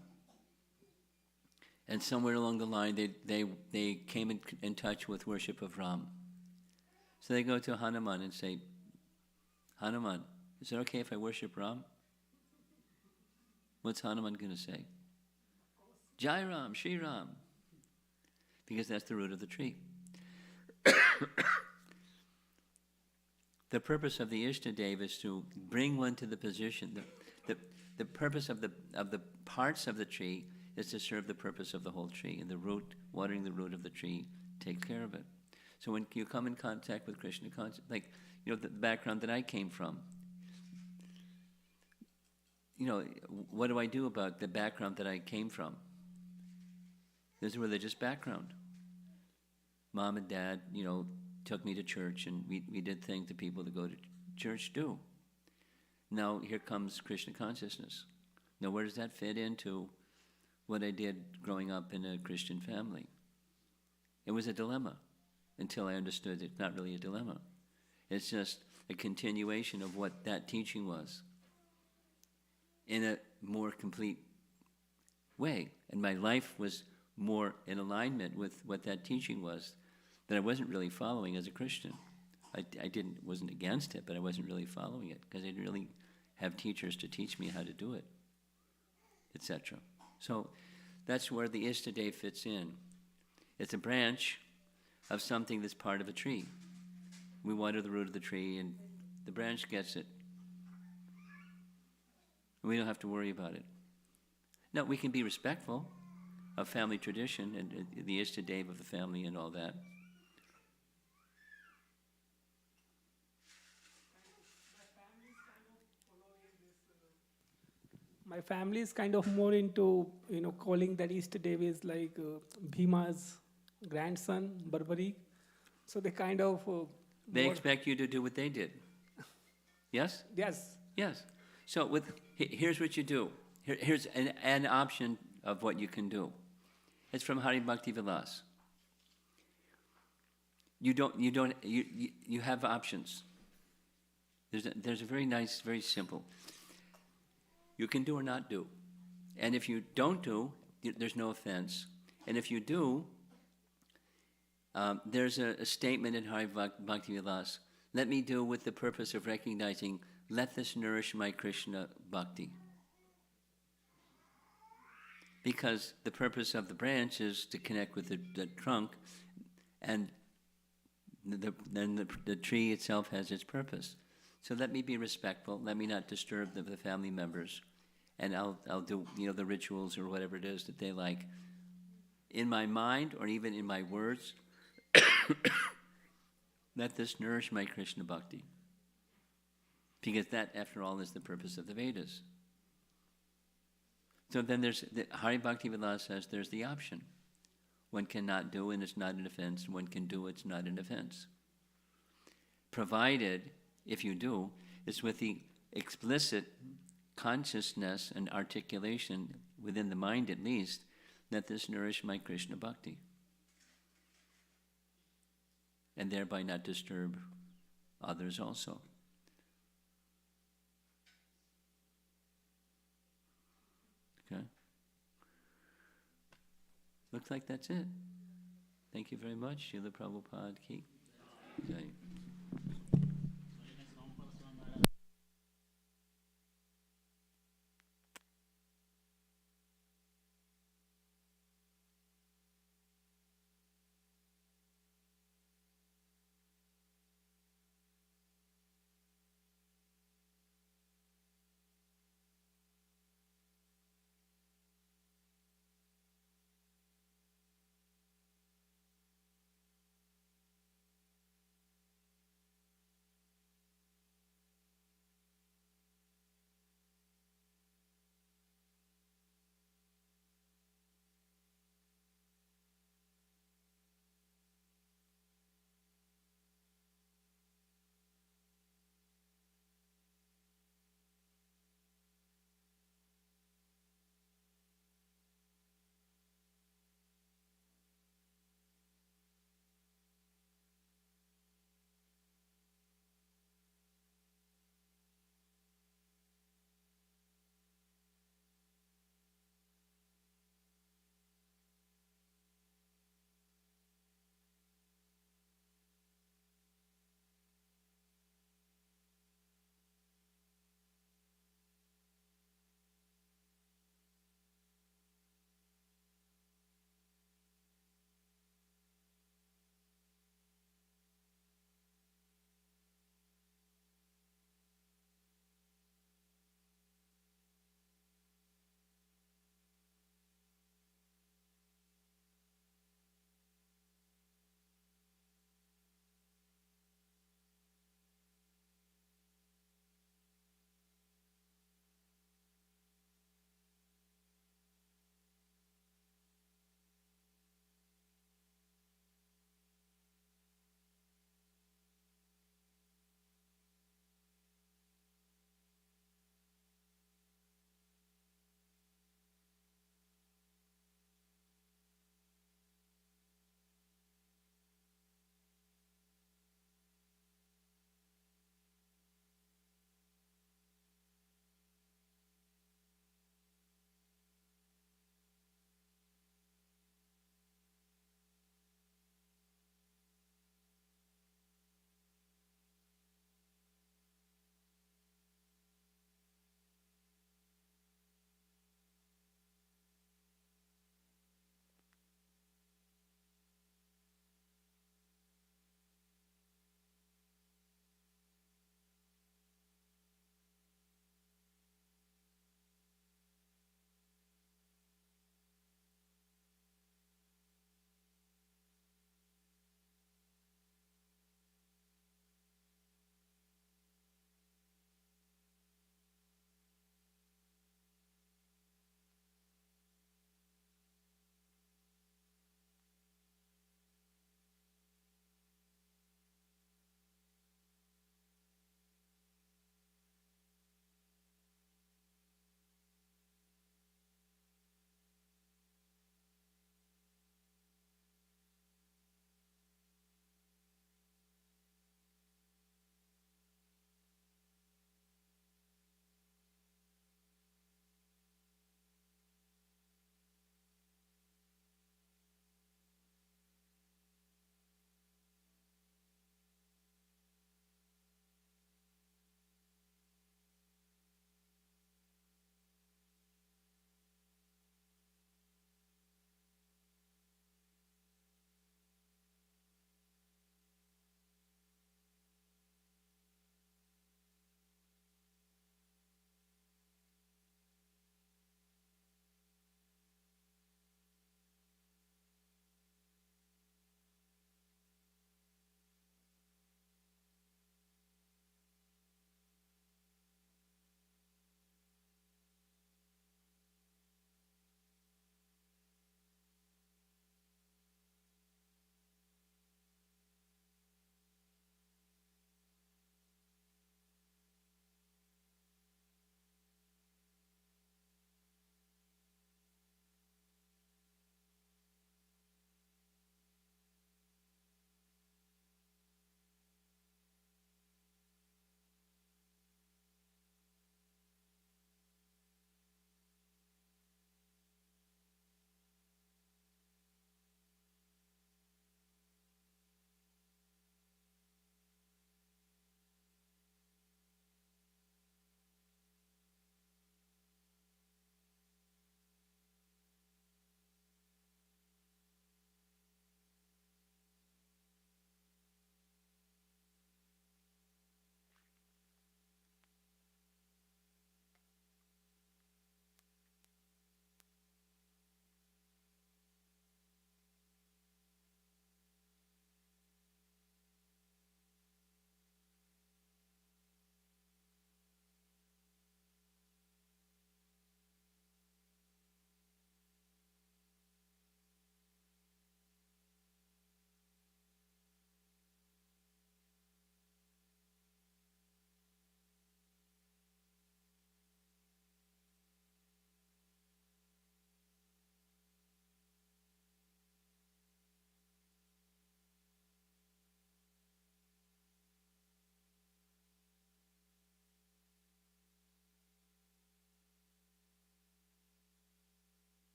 E: And somewhere along the line, they came in touch with worship of Ram. So they go to Hanuman and say, Hanuman, is it okay if I worship Ram? What's Hanuman going to say? Jai Ram, Shri Ram. Because that's the root of the tree. The purpose of the Ishtadev is to bring one to the position. The purpose of the parts of the tree is to serve the purpose of the whole tree. And the root, watering the root of the tree, takes care of it. So when you come in contact with Krishna consciousness, like, the background that I came from, what do I do about the background that I came from? There's a religious background. Mom and Dad, took me to church, and we did things that people that go to church do. Now here comes Krishna consciousness. Now where does that fit into what I did growing up in a Christian family? It was a dilemma until I understood it's not really a dilemma. It's just a continuation of what that teaching was in a more complete way. And my life was more in alignment with what that teaching was that I wasn't really following as a Christian. I wasn't against it, but I wasn't really following it because I didn't really have teachers to teach me how to do it, etc. So that's where the Ishtadev fits in. It's a branch of something that's part of a tree. We water the root of the tree, and the branch gets it. We don't have to worry about it. Now, we can be respectful of family tradition and the Ishtadev of the family and all that.
H: My family is kind of more into, calling that Ishtadev is like Bhima's grandson, Barbari. So they kind of...
E: They expect you to do what they did. Yes?
H: Yes.
E: Yes. So here's what you do. Here's an option of what you can do. It's from Hari Bhakti Vilas. You have options. There's a very nice, very simple. You can do or not do. And if you don't do, there's no offense. And if you do, there's a statement in Hari Bhakti Vilas, let me do with the purpose of recognizing, let this nourish my Krishna bhakti. Because the purpose of the branch is to connect with the trunk, and then the tree itself has its purpose. So let me be respectful, let me not disturb the family members, and I'll do the rituals or whatever it is that they like. In my mind, or even in my words, let this nourish my Krishna bhakti. Because that, after all, is the purpose of the Vedas. So then Hari Bhakti Vilas says there's the option. One cannot do, and it's not an offense. One can do, it's not an offense. Provided, if you do, it's with the explicit consciousness and articulation, within the mind at least, that this nourish my Krishna bhakti. And thereby not disturb others also. Okay? Looks like that's it. Thank you very much. Srila Prabhupada ki. Jai.